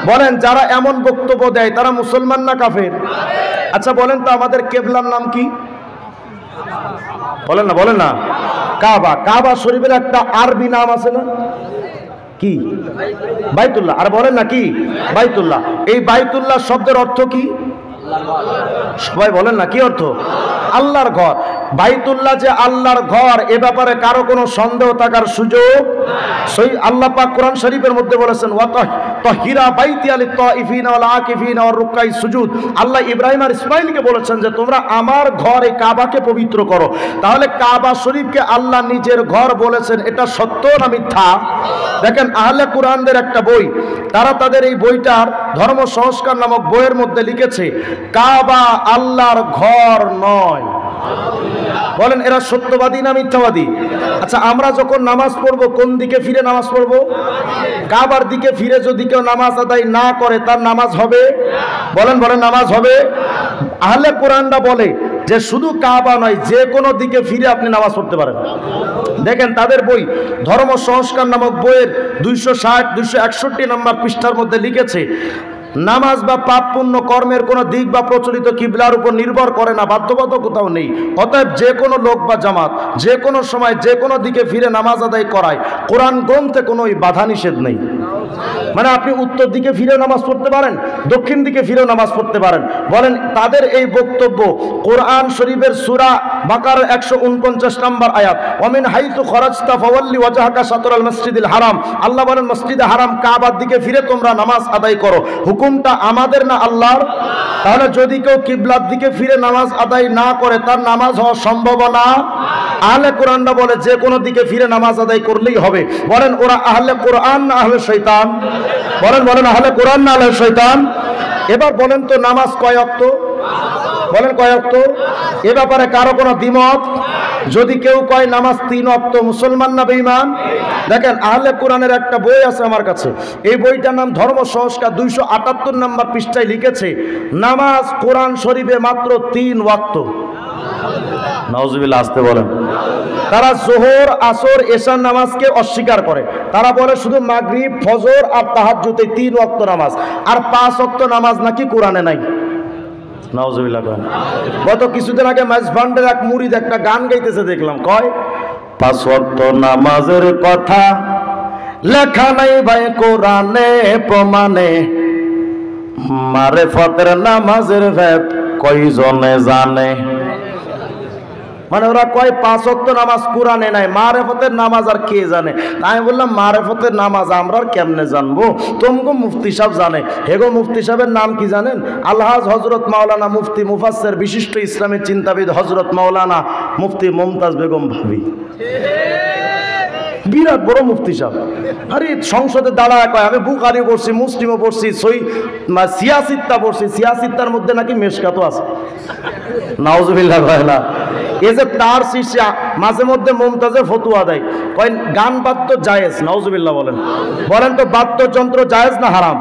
বলেন যারা এমন বক্তব্য দেয় তারা মুসলমান না কাফের? আচ্ছা বলেন তো আমাদের কেবলার নাম কি? বলেন না, বলেন না। কাবা। কাবা শরীফের একটা আরবি নাম আছে না? কি? বাইতুল্লাহ। আর বলেন না কি? বাইতুল্লাহ। এই বাইতুল্লাহ শব্দের অর্থ কি? সবাই বলেন না কি অর্থ? আল্লাহর ঘর। বাইতুল্লাহ যে আল্লাহর ঘর এ ব্যাপারে কারো কোনো সন্দেহ থাকার সুযোগ? আল্লাহ পাক কোরআন শরীফের মধ্যে বলেছেন ওয়াতাহিরা বাইতিয়া লিত-তাইফিনা ওয়াল আকিফিনা ওয়ার রুকআই সুজুদ। আল্লাহ ইব্রাহিম আর ইসমাঈলকে বলেছেন যে তোমরা আমার ঘর এই কাবাকে পবিত্র করো। তাহলে কাবা শরীফকে আল্লাহ নিজের ঘর বলেছেন, এটা সত্য না মিথ্যা? দেখেন আহলে কোরআনদের একটা বই, তারা তাদের এই বইটার ধর্ম সংস্কার নামক বইয়ের মধ্যে লিখেছে কাবা আল্লাহর ঘর নয়। বলেন এরা সত্যবাদী না মিথ্যাবাদী? আচ্ছা আমরা যখন নামাজ পড়বো কোন দিকে ফিরে নামাজ পড়বো? কাবার দিকে ফিরে যদি কেউ নামাজ আদায় না করে তার নামাজ হবে? বলেন বলেন নামাজ হবে? আহলে কোরআনরা বলে যে শুধু কাবা নয়, যে কোনো দিকে ফিরে আপনি নামাজ পড়তে পারেন। দেখেন তাদের বই ধর্ম সংস্কার নামক বইয়ের 260-261 নম্বর পৃষ্ঠার মধ্যে লিখেছে নামাজ বা পাপ পুণ্য কর্মের কোনো দিক বা প্রচলিত কিবলার উপর নির্ভর করে না, বাধ্যবাধকতাও নেই। অতএব যে কোনো লোক বা জামাত যে কোনো সময় যে কোনো দিকে ফিরে নামাজ আদায় করায় কোরআন গ্রন্থে কোনো বাধা নিষেধ নেই। মানে আপনি উত্তর দিকে ফিরে নামাজ পড়তে পারেন, দক্ষিণ দিকে ফিরেও নামাজ পড়তে পারেন। বলেন তাদের এই বক্তব্য কোরআন শরীফের সূরা বাকারার 149 নম্বর আয়াত, ওয়ামিন হাইতু খরাজতা ফাওয়াল্লি ওয়াজহাকা শাতরাল মসজিদিল হারাম, আল্লাহ বলেন মসজিদে হারাম কাবার দিকে ফিরে তোমরা নামাজ আদায় করো। হুকুমটা আমাদের না আল্লাহর? তাহলে যদি কেউ কিবলার দিকে ফিরে নামাজ আদায় না করে তার নামাজ হওয়া সম্ভব না। আহলে কোরআনরা বলে যে কোনো দিকে ফিরে নামাজ আদায় করলেই হবে। বলেন ওরা আহলে কোরআন না আহলে শয়তান? বলেন আহলে কোরআন না আহলে শয়তান? এবার বলেন তো নামাজ কয় ওয়াক্ত? বলেন কয় ওয়াক্ত? এ ব্যাপারে কারো কোনো দ্বিমত? যদি কেউ কয় নামাজ 3 ওয়াক্ত, মুসলমান না বেঈমান? দেখেন আহলে কোরআনের একটা বই আছে আমার কাছে, এই বইটার নাম ধর্ম সংস্কার, 278 নম্বর পৃষ্ঠায় লিখেছে নামাজ কোরআন শরীফে মাত্র 3 ওয়াক্ত। নাউজুবিল্লাহ, আসতে বলেন। তারা যোহর আসর এশার নামাজকে অস্বীকার করে, তারা বলে শুধু মাগরিব ফজর আর তাহাজ্জুদে 3 ওয়াক্ত নামাজ, আর 5 ওয়াক্ত নামাজ নাকি কোরআনে নাই। নাউজুবিল্লাহ। গত কিছুদিন আগে মাঝভান্ডের এক মুরিদ একটা গান গাইতেছে দেখলাম, কয় 5 ওয়াক্ত নামাজের কথা লেখা নাই ভাই কোরআনে প্রমাণে, মারেফতের নামাজের ভেদ কয়জনে জানে। মানে ওরা কয় 5 ওয়াক্ত নামাজ কোরআনে নাই, মারেফতের নামাজ আর কে জানে। আমি বললাম মারেফতের নামাজ আমরা আর কেমনে জানবো, তোমগো মুফতি সাহেব জানে। হেগো মুফতি সাহেবের নাম কি জানেন? আলহাজ হযরত মাওলানা মুফতি মুফাসসির বিশিষ্ট ইসলামী চিন্তাবিদ হযরত মাওলানা মুফতি মুমতাজ বেগম ভাবি, বিরাট বড় মুফতি সাহেব। আরে সংসদে দাঁড়ায় কয় আমি বুখারী পড়ছি, মুসলিমও পড়ছি, সিয়াসিত্তা পড়ছি, সিয়াসিত্তার মধ্যে নাকি মেশকাতও আছে। নাউজুবিল্লাহ। এই যে তার শিষ্যা মাঝে মধ্যে মুমতাজের ফতোয়া দেয়, কয় গান বাদ্য জায়েজ। নাউজুবিল্লাহ। বলেন তো বাদ্যযন্ত্র জায়েজ না হারাম?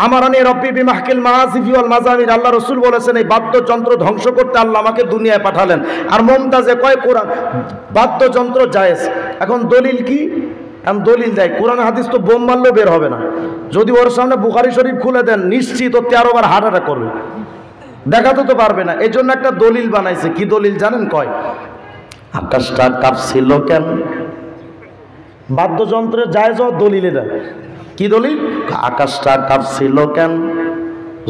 আমারানি রব্বি বিমাহকিল মাআজিফি ওয়াল মাজামির, আল্লাহ রাসূল বলেছেন এই বাদ্যযন্ত্র ধ্বংস করতে আল্লাহ আমাকে দুনিয়ায় পাঠালেন। আর মুমতাজে কয় কোরআন বাদ্যযন্ত্র জায়েজ। এখন দলিল কি? এখন দলিল দেয়, কোরআন হাদিস তো বোম মারলেও বের হবে না। যদি ওর সামনে বুখারী শরীফ খুলে দেন নিশ্চিত ও 13 বার হার্ট অ্যাটাক করবে, দেখাতে তো পারবে না। এই জন্য একটা দলিল বানাইছে। কি দলিল জানেন? কয় আকাশটা কাঁপছিল কেন? বাদ্যযন্ত্রের জায়েজ দলিলে দেয়। কি দলিল? আকাশটা কাঁপছিল কেন,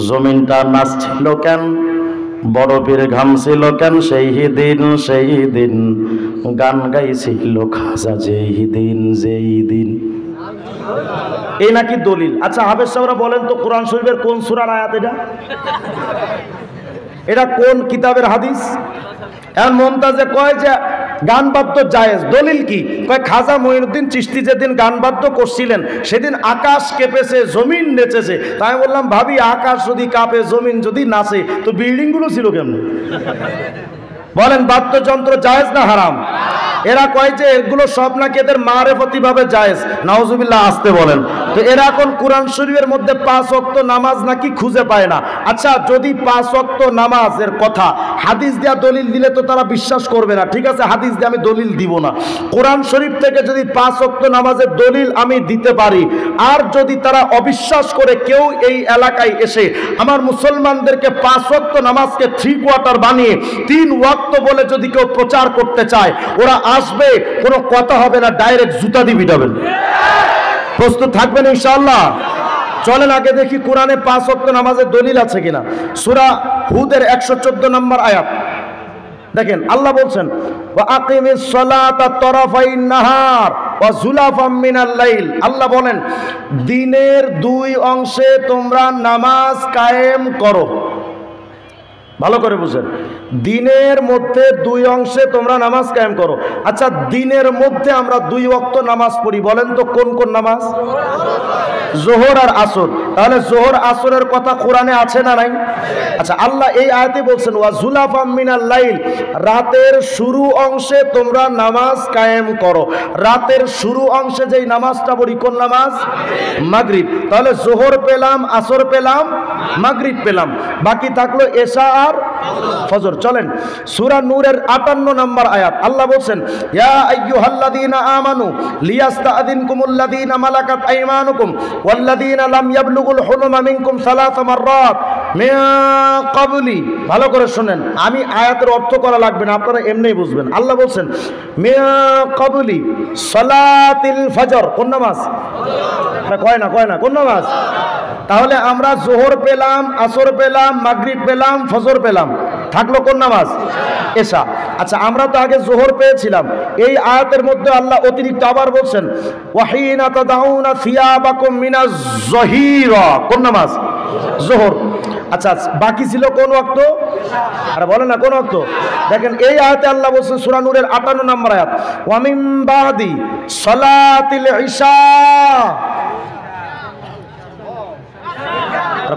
জমিনটা নাচছিল কেন, বরফের ঘামছিল কেন, সেই দিন গান গাইছিল খাজা যেই দিন। এই নাকি দলিল। আচ্ছা হাফেজ সাহেবরা বলেন তো কোরআন শরীফের কোন সূরার আয়াত এটা? এটা কোন কিতাবের হাদিস? এখন মুমতাজে কয় যে গান বাদ্য জায়েজ, দলিল কি? কয় খাজা মঈনুদ্দিন চিশতি যেদিন গান বাদ্য করছিলেন সেদিন আকাশ কেঁপেছে, জমিন নেচেছে। তাই বললাম ভাবি আকাশ যদি কাঁপে, জমিন যদি নাচে, তো বিল্ডিংগুলো ছিল কেমনে? বলেন বাদ্যযন্ত্র জায়েজ না হারাম? এরা কয় যে এগুলো সব নাকি এদের মারেফতি ভাবে জায়েজ। নাউজুবিল্লাহ, আসতে বলেন। তো এরা এখন কোরআন শরীফের মধ্যে 5 ওয়াক্ত নামাজ নাকি খুঁজে পায় না। আচ্ছা যদি 5 ওয়াক্ত নামাজের কথা হাদিস দিয়া দলিল দিলে তো তারা বিশ্বাস করবে না। ঠিক আছে, হাদিস দিয়ে আমি দলিল দিব না। কোরআন শরীফ থেকে যদি 5 ওয়াক্ত নামাজের দলিল আমি দিতে পারি, আর যদি তারা অবিশ্বাস করে কেউ এই এলাকায় এসে আমার মুসলমানদেরকে 5 ওয়াক্ত নামাজকে 3 কোয়ার্টার বানিয়ে 3 ওয়াক্ত বলে যদি কেউ প্রচার করতে চায়, ওরা আসবে, কোনো কথা হবে না, ডাইরেক্ট জুতা দিয়ে পিটাবেন। প্রস্তুত থাকবেন ইনশাআল্লাহ? চলেন আগে দেখি কোরআনে 5 ওয়াক্ত নামাজের দলিল আছে কিনা। সূরা হুদের 114 নম্বর আয়াত দেখেন, আল্লাহ বলছেন ওয়া আকিমিস সালাতা তরাফাইন নাহার ওয়া যুলাফাম মিনাল লাইল। আল্লাহ বলেন দিনের 2 অংশে তোমরা নামাজ কায়েম করো। ভালো করে বুঝেন, দিনের মধ্যে 2 অংশে তোমরা নামাজ কায়েম করো। আচ্ছা দিনের মধ্যে আমরা 2 ওয়াক্ত নামাজ পড়ি, বলেন তো কোন কোন নামাজ? যোহর আর আসর। তাহলে যোহর আসরের কথা কোরআনে আছে না নাই? আচ্ছা আল্লাহ এই আয়াতে বলছেন ওয়া যুলাফাম মিনাল লাইল, রাতের শুরু অংশে তোমরা নামাজ কায়েম করো। রাতের শুরু অংশে যেই নামাজটা পড়ি কোন নামাজ? মাগরিব। তাহলে যোহর পেলাম, আসর পেলাম, মাগরিব পেলাম, বাকি থাকলো এশা আর ফজর। চলেন সূরা নূরের 58 নম্বর আয়াত, আল্লাহ বলছেন ইয়া আইয়ুহাল্লাযীনা আমানু লিয়াস্তাআযিনকুমুল্লাযীনা মালাকাত আইমানুকুম ওয়াল্লাযীনা লাম ইয়াবলুগুল হুলুমা মিনকুম সালাসা মাররাত মিন ক্বাবলি। ভালো করে শুনেন, আমি আয়াতের অর্থ করা লাগবে না, আপনারা এমনিই বুঝবেন। আল্লাহ বলছেন মিন ক্বাবলি সালাতিল ফজর, কোন নামাজ? কয় না কোন নামাজ? তাহলে আমরা যোহর পেলাম, আসর পেলাম, মাগরিব পেলাম, ফজর পেলাম, থাকলো কোন নামাজ? এশা। আচ্ছা, আমরা তো আগে যোহর পেয়েছিলাম, এই আয়াতের মধ্যে আল্লাহ অতিরিক্ত আবার বলছেন ওয়াহিনা তাদাউনা সিয়াবাকুম মিনাজ যহিরা, কোন নামাজ? যোহর। আচ্ছা, বাকি ছিল কোন ওয়াক্ত? আরে বলেন না কোন ওয়াক্ত? দেখেন এই আয়াতে আল্লাহ বলছেন সূরা নূরের 58 নম্বর আয়াত ওয়া মিন বাদি সালাতিল ইশা।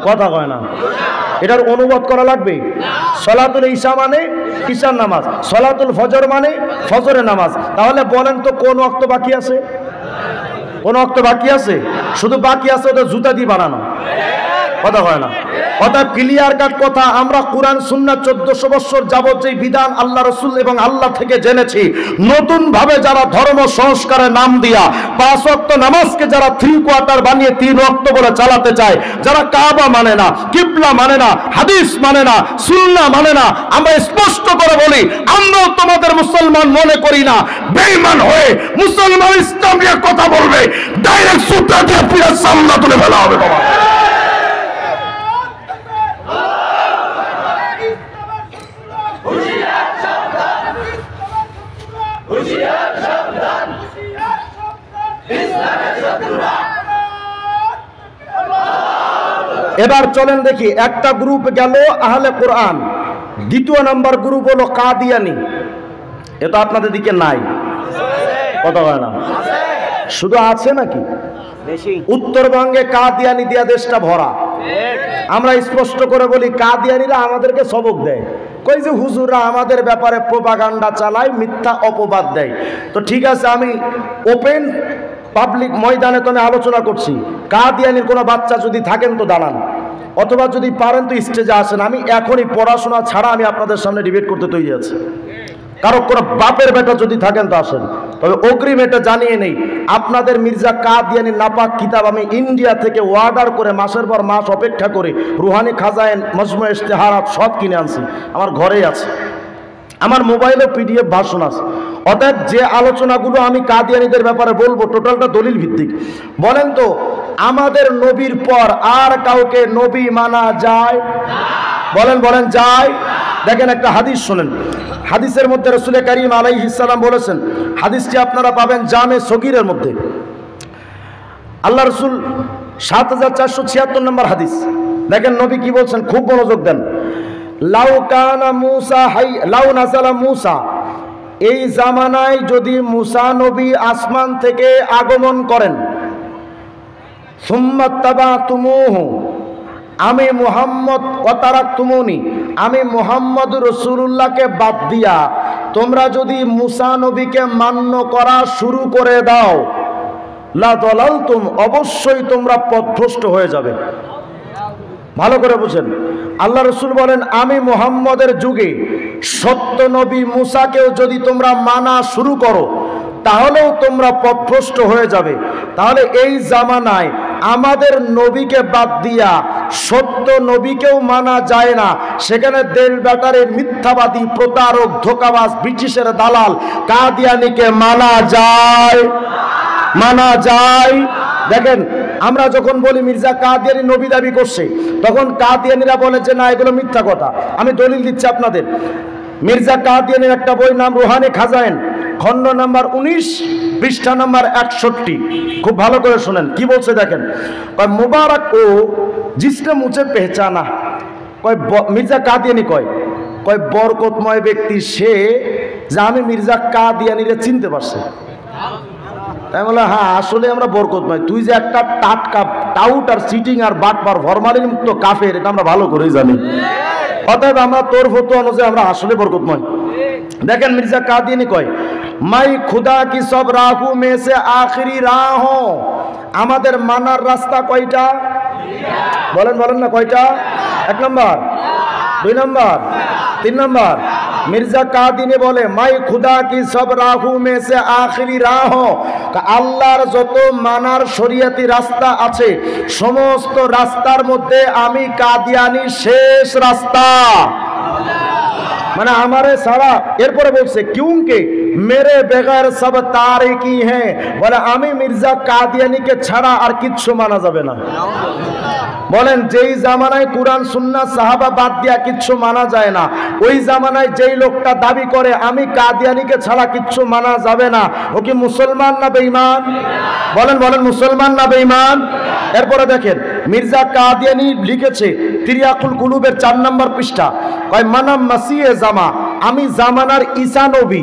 কথা কয় না, এটার অনুবাদ করা লাগবে। সলাতুল ইশা মানে ইশার নামাজ, সলাতুল ফজর মানে ফজরের নামাজ। তাহলে বলেন তো কোন ওয়াক্ত বাকি আছে? কোন ওয়াক্ত বাকি আছে? শুধু বাকি আছে ওটা জুতা দিয়ে বানানো। কথা কয় না। অর্থাৎ ক্লিয়ার কাট কথা, আমরা কোরআন সুন্নাহ 1400 বছর যাবত যে বিধান আল্লাহ রাসূল এবং আল্লাহ থেকে জেনেছি, নতুন ভাবে যারা ধর্ম সংস্কারের নাম দিয়া 5 ওয়াক্ত নামাজকে যারা 3 কোয়ার্টার বানিয়ে 3 ওয়াক্ত বলে চালাতে চায়, যারা কাবা মানে না, কিবলা মানে না, হাদিস মানে না, সুন্নাহ মানে না, আমরা স্পষ্ট করে বলি আমরাও তোমাদের মুসলমান মনে করি না। বেঈমান হয়ে মুসলমান ইসলাম নিয়ে কথা বলবে, ডাইরেক্ট সুতা দিয়ে পুরো সামনে তুলে ফেলা হবে বাবা। এবার চলেন দেখি, একটা গ্রুপ গেল আহলে কোরআন, দ্বিতীয় নাম্বার গ্রুপ হলো কাদিয়ানি। এটা আপনাদের দিকে নাই, কথা হয় না, শুধু আছে নাকি? উত্তরবঙ্গে কাদিয়ানি দিয়া দেশটা ভরা। আমরা স্পষ্ট করে বলি কাদিয়ানিরা আমাদেরকে সবক দেয়, কই যে হুজুররা আমাদের ব্যাপারে প্রোপাগান্ডা চালায়, মিথ্যা অপবাদ দেয়। তো ঠিক আছে, আমি ওপেন পাবলিক ময়দানে তো আমি আলোচনা করছি, কাদিয়ানির কোনো বাচ্চা যদি থাকেন তো দাঁড়ান, অথবা যদি পারেন তো স্টেজে আসেন। আমি এখনই পড়াশোনা ছাড়া আমি আপনাদের সামনে ডিবেট করতে তৈরি আছি। কারো কোনো বাপের বেটা যদি থাকেন তো আসেন। তবে অগ্রিম এটা জানিয়ে নেই, আপনাদের মির্জা কাদিয়ানির নাপাক কিতাব আমি ইন্ডিয়া থেকে অর্ডার করে মাসের পর মাস অপেক্ষা করে রুহানি খাজাইন, মজমু ইশতেহারাত সব কিনে আনছি, আমার ঘরেই আছে, আমার মোবাইলে পিডিএফ ভার্সন আছে। অতএব যে আলোচনাগুলো আমি কাদিয়ানীদের ব্যাপারে বলবো টোটালটা দলিল ভিত্তিক। বলেন তো আমাদের নবীর পর আর কাউকে নবী মানা যায়? বলেন যায়? দেখেন একটা হাদিস শোনেন, হাদিসের মধ্যে রাসূল কারীম আলাইহিস সালাম বলেছেন, হাদিসটি আপনারা পাবেন জামে সগীরের মধ্যে। আল্লাহ রাসূল ৭৪৭৬ নম্বর হাদিস, দেখেন নবী কি বলছেন, খুব মনোযোগ দেন। লাউ কানা মুসা হাই লাউ নাযালা মুসা, এই জামানায় যদি মুসা নবী আসমান থেকে আগমন করেন, সুম্মা তাবাতুমুহু, আমি মুহাম্মদ ওয়াতারাকতুমুনি, আমি মুহাম্মদ রাসূলুল্লাহকে বাদ দিয়া তোমরা যদি মুসা নবীকে মান্য করা শুরু করে দাও, লা দালালতুম, অবশ্যই তোমরা পথভ্রষ্ট হয়ে যাবে। ভালো করে বুঝেন, আল্লাহ রাসূল বলেন আমি মুহাম্মদের যুগে সত্য নবী মুসাকেও যদি তোমরা মানা শুরু করো তাহলেও তোমরা পথভ্রষ্ট হয়ে যাবে। তাহলে এই জামানায় আমাদের নবীকে বাদ দিয়া সত্য নবীকেও মানা যায় না, সেখানে দেল ব্যাটারের মিথ্যাবাদী, প্রতারক, ধোঁকাবাজ, ব্রিটিশের দালাল কাদিয়ানিকে মানা যায়? মানা যায়? দেখেন আমরা যখন বলি মির্জা কাদিয়ানি নবী দাবি করছে, তখন কাদিয়ানিরা বলে যে না এগুলো মিথ্যা কথা। আমি দলিল দিচ্ছি আপনাদের। মির্জা কাদিয়ানির একটা বই নাম রুহানি খাজাইন, খণ্ড নাম্বার 19, পৃষ্ঠা নাম্বার 61। খুব ভালো করে শুনেন কি বলছে দেখেন। কয় মুবারক ও জিসনে মুঝে পেহচানা, কয় মির্জা কাদিয়ানি কয় বরকতময় ব্যক্তি সে যে আমি মির্জা কাদিয়ানিরে চিনতে পারছে। তাই বলে হ্যাঁ আসলে আমরা বরকতময়, তুই যে একটা টাটকা টাউট আর সিটিং আর বাটপার ফরমালিন মুক্ত কাফের, এটা আমরা ভালো করেই জানি। অতএব আমরা তোর ফটো অনুযায়ী আমরা আসলে বরকতময়। দেখেন মির্জা কাদিয়ানি কয় মাই খুদা কি সব রাহু মে সে আখরি রাহ, আমাদের মানার রাস্তা কয়টা? বলেন না কয়টা? 1 নম্বর 2 নম্বর 3 নম্বর মির্জা কাদিনী বলে মাই খুদা কি সব রাহু মে সে আখিরি রাহ, আল্লাহর যত মানার শরিয়তি রাস্তা আছে সমস্ত রাস্তার মধ্যে আমি কাদিয়ানি শেষ রাস্তা, মানে আমারে সারা। এরপরে বলছে কিউকে মেরে বেগैर সব তারিকি হ্যাঁ, বলে আমি মির্জা কাদিয়ানিকে ছাড়া আর কিচ্ছু মানা যাবে না। বলেন যেই জামানায় কুরআন সুন্নাহ সাহাবা বাদ দিয়া কিচ্ছু মানা যায় না, ওই জামানায় যেই লোকটা দাবি করে আমি কাদিয়ানিকে ছাড়া কিচ্ছু মানা যাবে না, ও কি মুসলমান না বেঈমান? বলেন বলেন মুসলমান না বেঈমান? এরপরে দেখেন মির্জা কাদিয়ানি লিখেছে তিরিয়াকুল কুলুবের 4 নম্বর পৃষ্ঠা, কয় মানাম মাসিহে জামা, আমি জামানার ঈসা নবী,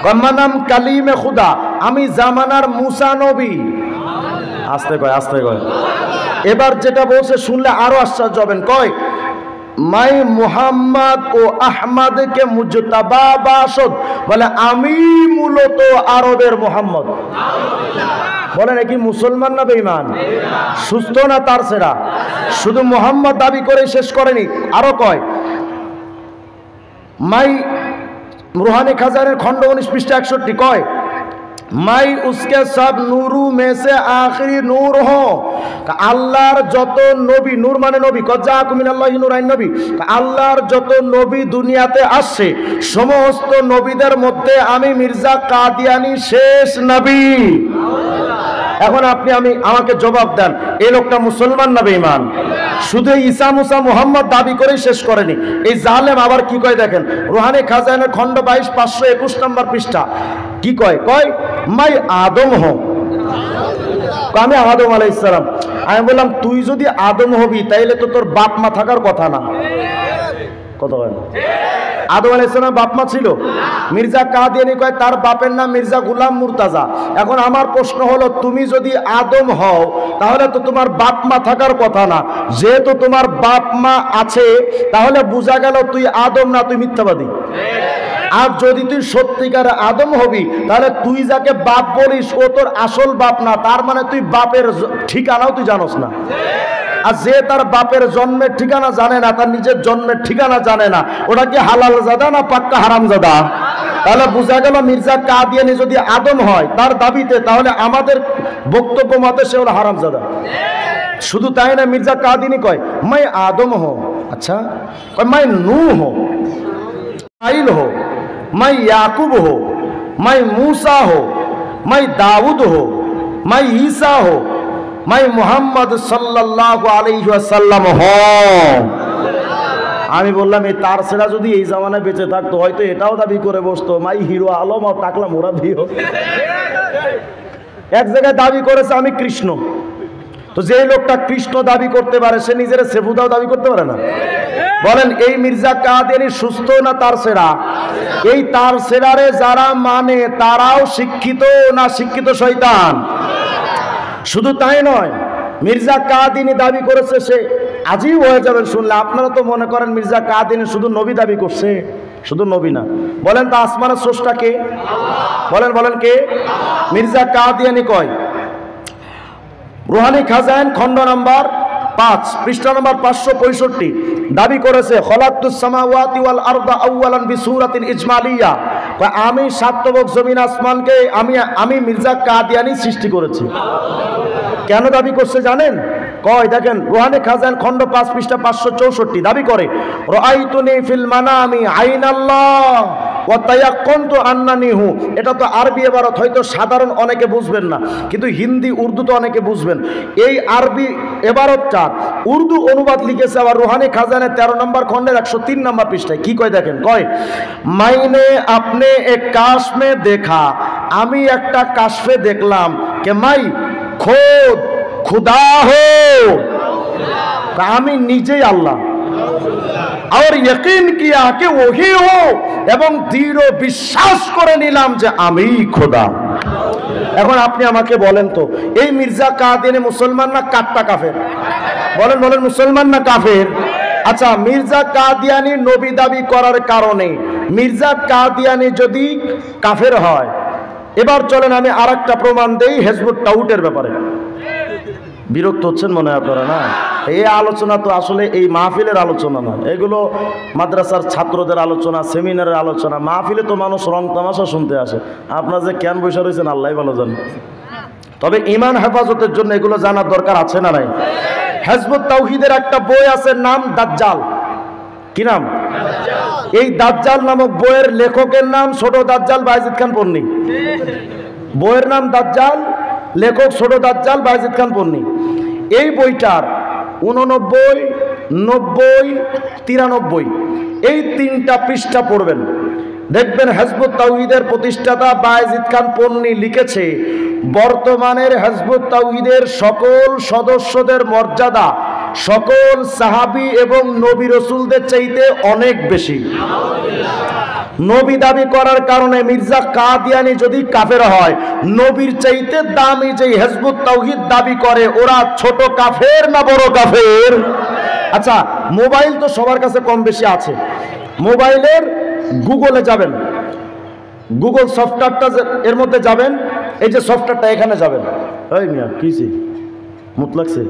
কয় মানাম কালিমে খুদা, আমি জামানার মুসা নবী। আস্তে কয় আস্তে কয়। এবার যেটা বলছে শুনলে আরো আশ্চর্য হবেন, কয় মাই মুহাম্মদ ও আহমদ কে মুজতাবা বাসদ, বলে আমি মূলত আরবের মুহাম্মদ। বলেন কি মুসলমান না বেঈমান? সুস্থ না তার সেরা? শুধু মুহাম্মদ দাবি করে শেষ করেনি, আরো কয় মাই রুহানি খাজানের খণ্ড 19 পৃষ্ঠা 61 কয় মাই উসকে সব নূরু মে সে আখিরি নূর হো, আল্লাহর যত নবী, নূর মানে নবী, কজাকুম মিনাল্লাহি নূরাইন নবী, আল্লাহর যত নবী দুনিয়াতে আসছে সমস্ত নবীদের মধ্যে আমি মির্জা কাদিয়ানি শেষ নবী। এখন আপনি আমাকে জবাব দেন, এই লোকটা মুসলমান না বেঈমান? শুধু ঈসা মুসা মুহাম্মদ দাবি করে শেষ করেনি, এই জালেম আবার কি কয় দেখেন রুহানি খাজানের খণ্ড 22 521 নম্বর পৃষ্ঠা কি কয়, কয় মাই আদম হো, আমি আদম আলাইহিস সালাম। আমি বললাম তুই যদি আদম হবি তাইলে তো তোর বাপ মা থাকার কথা না। কত হয় আদম আলাইহিস সালাম বাপ মা ছিল? মির্জা কাদিয়ানি কয় তার বাপের নাম মির্জা গোলাম মুর্তাজা। এখন আমার প্রশ্ন হলো তুমি যদি আদম হও তাহলে তো তোমার বাপ মা থাকার কথা না, যেহেতু তোমার বাপ মা আছে তাহলে বোঝা গেল তুই আদম না, তুই মিথ্যাবাদী। আর যদি তুই সত্যিকার আদম হবি তাহলে তুই যাকে বাপ বলিস ও তোর আসল বাপ না, তার মানে তুই বাপের ঠিকানাও তুই জানোস না। আর যে তার বাপের জন্মের ঠিকানা জানে না, তার নিজের জন্মের ঠিকানা জানে না, ওটা কি হালাল জাদা না পাক্কা হারাম জাদা? তাহলে বোঝা গেল মির্জা কাদিয়ানি যদি আদম হয় তার দাবিতে, তাহলে আমাদের বক্তব্য মতে সে হলো হারাম জাদা। শুধু তাই না, মির্জা কাদিয়ানি কয় মাই আদম হো, আচ্ছা কয় মাই নূহ হো, আইল হো, মাই याकूब हो, मैं मूसा हो, मैं दाऊद हो, मैं ईसा हो, मैं मोहम्मद सल्लल्लाहु अलैहि वसल्लम हो। আমি বললাম এই তার সেরা যদি এই জামানায় বেঁচে থাকতো হয়তো এটাও দাবি করে বসতো মাই হিরো আলম আর টাকলা মোরা দিও। এক জায়গায় দাবি করেছে আমি কৃষ্ণ, তো যে লোকটা কৃষ্ণ দাবি করতে পারে সে নিজের সেবুদাও দাবি করতে পারে না? বলেন এই মির্জা কাদিয়ানি সুস্থ না তার সেরা? এই তার সেরারে যারা মানে তারাও শিক্ষিত না শিক্ষিত শয়তান? শুধু তাই নয়, মির্জা কাদিয়ানি দাবি করেছে সে আজীব হয়ে যাবেন শুনলে। আপনারা তো মনে করেন মির্জা কাদিয়ানি শুধু নবী দাবি করছে, শুধু নবী না। বলেন তো আসমানের স্রষ্টা কে? বলেন বলেন কে? মির্জা কাদিয়ানি কয় রুহানি খাজাইন খণ্ড নম্বর 5 পৃষ্ঠা নম্বর 565 দাবি করেছে খলাকতুস সামাওয়াতি ওয়াল আরদা আউয়ালান বিসূরাতিন ইজমালিয়া, আমি সাতবক জমিন আসমানকে আমি মির্জা কাদিয়ানি সৃষ্টি করেছি। কেন দাবি করছে জানেন? কয় দেখেন রুহানি খাজাইন খণ্ড 5 পৃষ্ঠা 564 দাবি করে রাআইতুনি ফিল মানামি আইনাল্লাহ ওয়া তায়াক্কানতু আন্নানিহু। এটা তো আরবি ইবারত, হয়তো সাধারণ অনেকে বুঝবেন না, কিন্তু হিন্দি উর্দু তো অনেকে বুঝবেন। এই আরবি ইবারতটা উর্দু অনুবাদ লিখেছে আবার রুহানি খাজানে 13 নম্বর খণ্ডের 103 নম্বর পৃষ্ঠায়। কি কয় দেখেন, কয় মাইনে আপনি এক কাশ মে দেখা, আমি একটা কাশফে দেখলাম কে মাই খোদ খুদা হো, আমি নিজেই আল্লাহ। আর ইয়াকিন কিয়া কে ওহি হো, এবং দৃঢ় বিশ্বাস করে নিলাম যে আমি খোদা। এখন আপনি আমাকে বলেন তো এই মির্জা কাদিয়ানি মুসলমান না কাট্টা কাফের? বলেন বলেন মুসলমান না কাফের? আচ্ছা মির্জা কাদিয়ানি নবী দাবি করার কারণে মির্জা কাদিয়ানি যদি কাফের হয়, এবার চলেন আমি আরেকটা প্রমাণ দেই হেজবুত তাগুতের ব্যাপারে। বিরক্ত হচ্ছেন মনে হয় আপনারা না? এই আলোচনা তো আসলে এই মাহফিলের আলোচনা না, এগুলো মাদ্রাসার ছাত্রদের আলোচনা, সেমিনারের আলোচনা। মাহফিলে তো মানুষ রং তামাশা শুনতে আসে, আপনারা যে কেন বসে রয়েছেন আল্লাহ ভালো জানেন। তবে ঈমান হেফাজতের জন্য এগুলো জানার দরকার আছে না নাই? হিজবুত তাওহীদের একটা বই আছে, নাম দাজ্জাল। কি নাম? এই দাজ্জাল নামক বইয়ের লেখকের নাম ছোট দাজ্জাল বায়েজিদ খান পন্নী। বইয়ের নাম দাজ্জাল, লেখক ছোট দাজ্জাল বায়েজিদ খান পন্নী। এই বইটার 89, 90, 93 এই 3টা পৃষ্ঠা পড়বেন, দেখবেন হিজবুত তাওহীদের প্রতিষ্ঠাতা বায়েজিদ খান পন্নী লিখেছে, বর্তমানের হিজবুত তাওহীদের সকল সদস্যদের মর্যাদা সকল সাহাবী এবং নবী রাসূলদের চাইতে অনেক বেশি। নবী দাবি করার কারণে মির্জা কাদিয়ানী যদি কাফের হয়, নবীর চাইতে দামি যে হিজবুত তাওহীদ দাবি করে ওরা ছোট কাফের না বড় কাফের? আচ্ছা, মোবাইল তো সবার কাছে কম বেশি আছে। মোবাইলের গুগলে যাবেন, গুগল সফটওয়্যারটা এর মধ্যে যাবেন, এই যে সফটওয়্যারটা এখানে যাবেন। এই মিয়া কিছি মুত লাগছে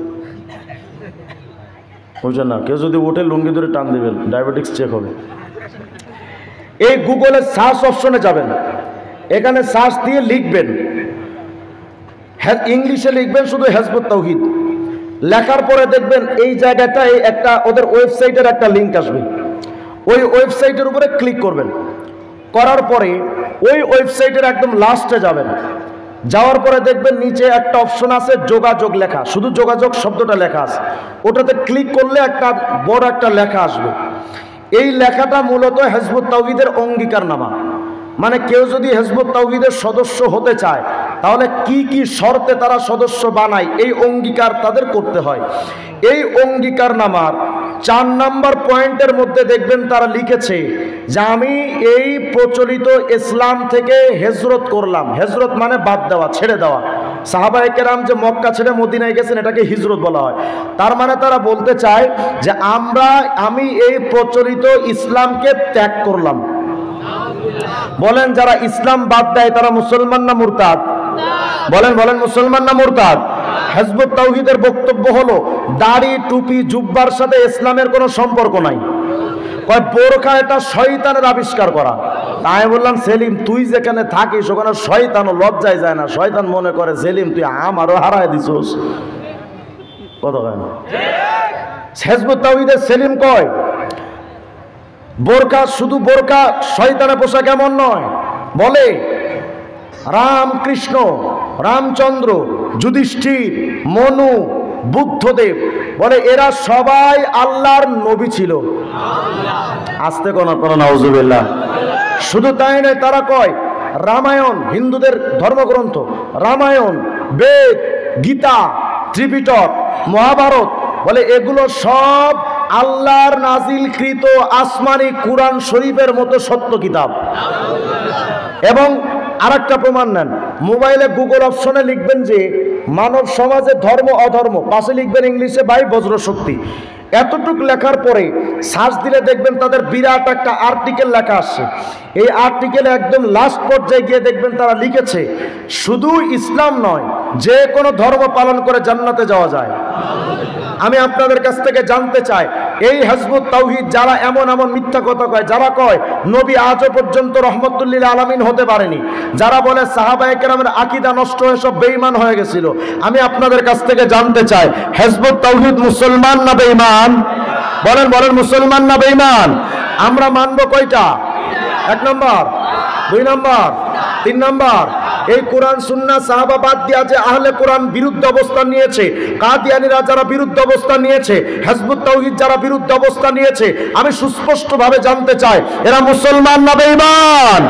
বুঝছেন না? কেউ যদি ওঠে লুঙ্গি ধরে টান দেবেন, ডায়াবেটিক্স চেক হবে। এই গুগলের সার্চ অপশনে যাবেন, এখানে সার্চ দিয়ে লিখবেন, ইংলিশে লিখবেন শুধু হিজবুত তাওহীদ। লেখার পরে দেখবেন এই জায়গাটায় একটা ওদের ওয়েবসাইটের একটা লিঙ্ক আসবে, ওই ওয়েবসাইটের উপরে ক্লিক করবেন। করার পরে ওই ওয়েবসাইটের একদম লাস্টে যাবেন, যাওয়ার পরে দেখবেন নিচে একটা অপশন আছে যোগাযোগ লেখা, শুধু যোগাযোগ শব্দটা লেখা আছে। ওটাতে ক্লিক করলে একটা বড় একটা লেখা আসবে। এই লেখাটা মূলত হিজবুত তাওহীদের অঙ্গীকারনামা। মানে কেউ যদি হিজবুত তাওহীদের সদস্য হতে চায় তাহলে কি কি শর্তে তারা সদস্য বানায়, এই অঙ্গীকার তাদের করতে হয়। এই অঙ্গীকারনামার 4 নম্বর পয়েন্টের মধ্যে দেখবেন তারা লিখেছে যে আমি এই প্রচলিত ইসলাম থেকে হিজরত করলাম। হিজরত মানে বাদ দেওয়া, ছেড়ে দেওয়া। সাহাবায়ে কেরাম যে মক্কা ছেড়ে মদিনায় গেছেন এটাকে হিজরত বলা হয়। তার মানে তারা বলতে চায় যে আমি এই প্রচলিত ইসলামকে ত্যাগ করলাম। বলেন যারা ইসলাম বাদ দেয় তারা মুসলমান না মুরতাদ? বলেন বলেন মুসলমান না মুরতাদ? হিজবুত তাওহীদের বক্তব্য হলো দাড়ি টুপি জুব্বার সাথে ইসলামের কোনো সম্পর্ক নাই। কয় বোরকা এটা শয়তানের আবিষ্কার করা। তাই বললাম সেলিম তুই যেখানে থাকিস ওখানে শয়তানও লজ্জায় যায় না? শয়তান মনে করে সেলিম তুই আমারও হারায় দিছস। কত কয় না? হিজবুত তাওহীদের সেলিম কয় বোরকা শুধু বোরকা শয়তানের পোশাক এমন নয়। বলে রামকৃষ্ণ, রামচন্দ্র, যুধিষ্ঠির, মনু, বুদ্ধদেব, বলে এরা সবাই আল্লাহর নবী ছিল। আস্তে কোনো নাউজুবিল্লাহ। শুধু তাই নয়, তারা কয় রামায়ণ, হিন্দুদের ধর্মগ্রন্থ, রামায়ণ, বেদ, গীতা, ত্রিপিটক, মহাভারত, বলে এগুলো সব আল্লাহর নাজিলকৃত আসমানি কুরআন শরীফের মতো সত্য কিতাব। এবং আরেকটা প্রমাণ নেন, মোবাইলে গুগল অপশনে লিখবেন যে মানব সমাজে ধর্ম অধর্ম, পাশে লিখবেন ইংলিশে বাই বজ্রশক্তি। এতটুক লেখার পরে সার্চ দিলে দেখবেন তাদের বিরাট একটা আর্টিকেল লেখা আসছে। এই আর্টিকেলে একদম লাস্ট পর্যায়ে গিয়ে দেখবেন তারা লিখেছে শুধু ইসলাম নয়, যে কোনো ধর্ম পালন করে জান্নাতে যাওয়া যায়। আমি আপনাদের কাছ থেকে জানতে চাই, এই হিজবুত তাওহীদ যারা এমন এমন মিথ্যা কথা কয়, যারা কয় নবী আজও পর্যন্ত রহমতুল্লিল আলামিন হতে পারেনি, যারা বলে সাহাবায়ে কেরামের আকীদা নষ্ট হয়ে সব বেঈমান হয়ে গেছিল, আমি আপনাদের কাছ থেকে জানতে চাই হিজবুত তাওহীদ মুসলমান না বেঈমান? বলেন বলেন মুসলমান না বেঈমান? আমরা মানব কয়টা? 1 নম্বর, 2 নম্বর, 3 নম্বর। এই কোরআন সুন্নাহ সাহাবা বাদ দিয়া যে আহলে কোরআন বিরুদ্ধ অবস্থান নিয়েছে, কাদিয়ানীরা যারা বিরুদ্ধ অবস্থান নিয়েছে, হিজবুত তাওহীদ যারা বিরুদ্ধ অবস্থান নিয়েছে, আমি সুস্পষ্টভাবে জানতে চাই এরা মুসলমান না বেঈমান?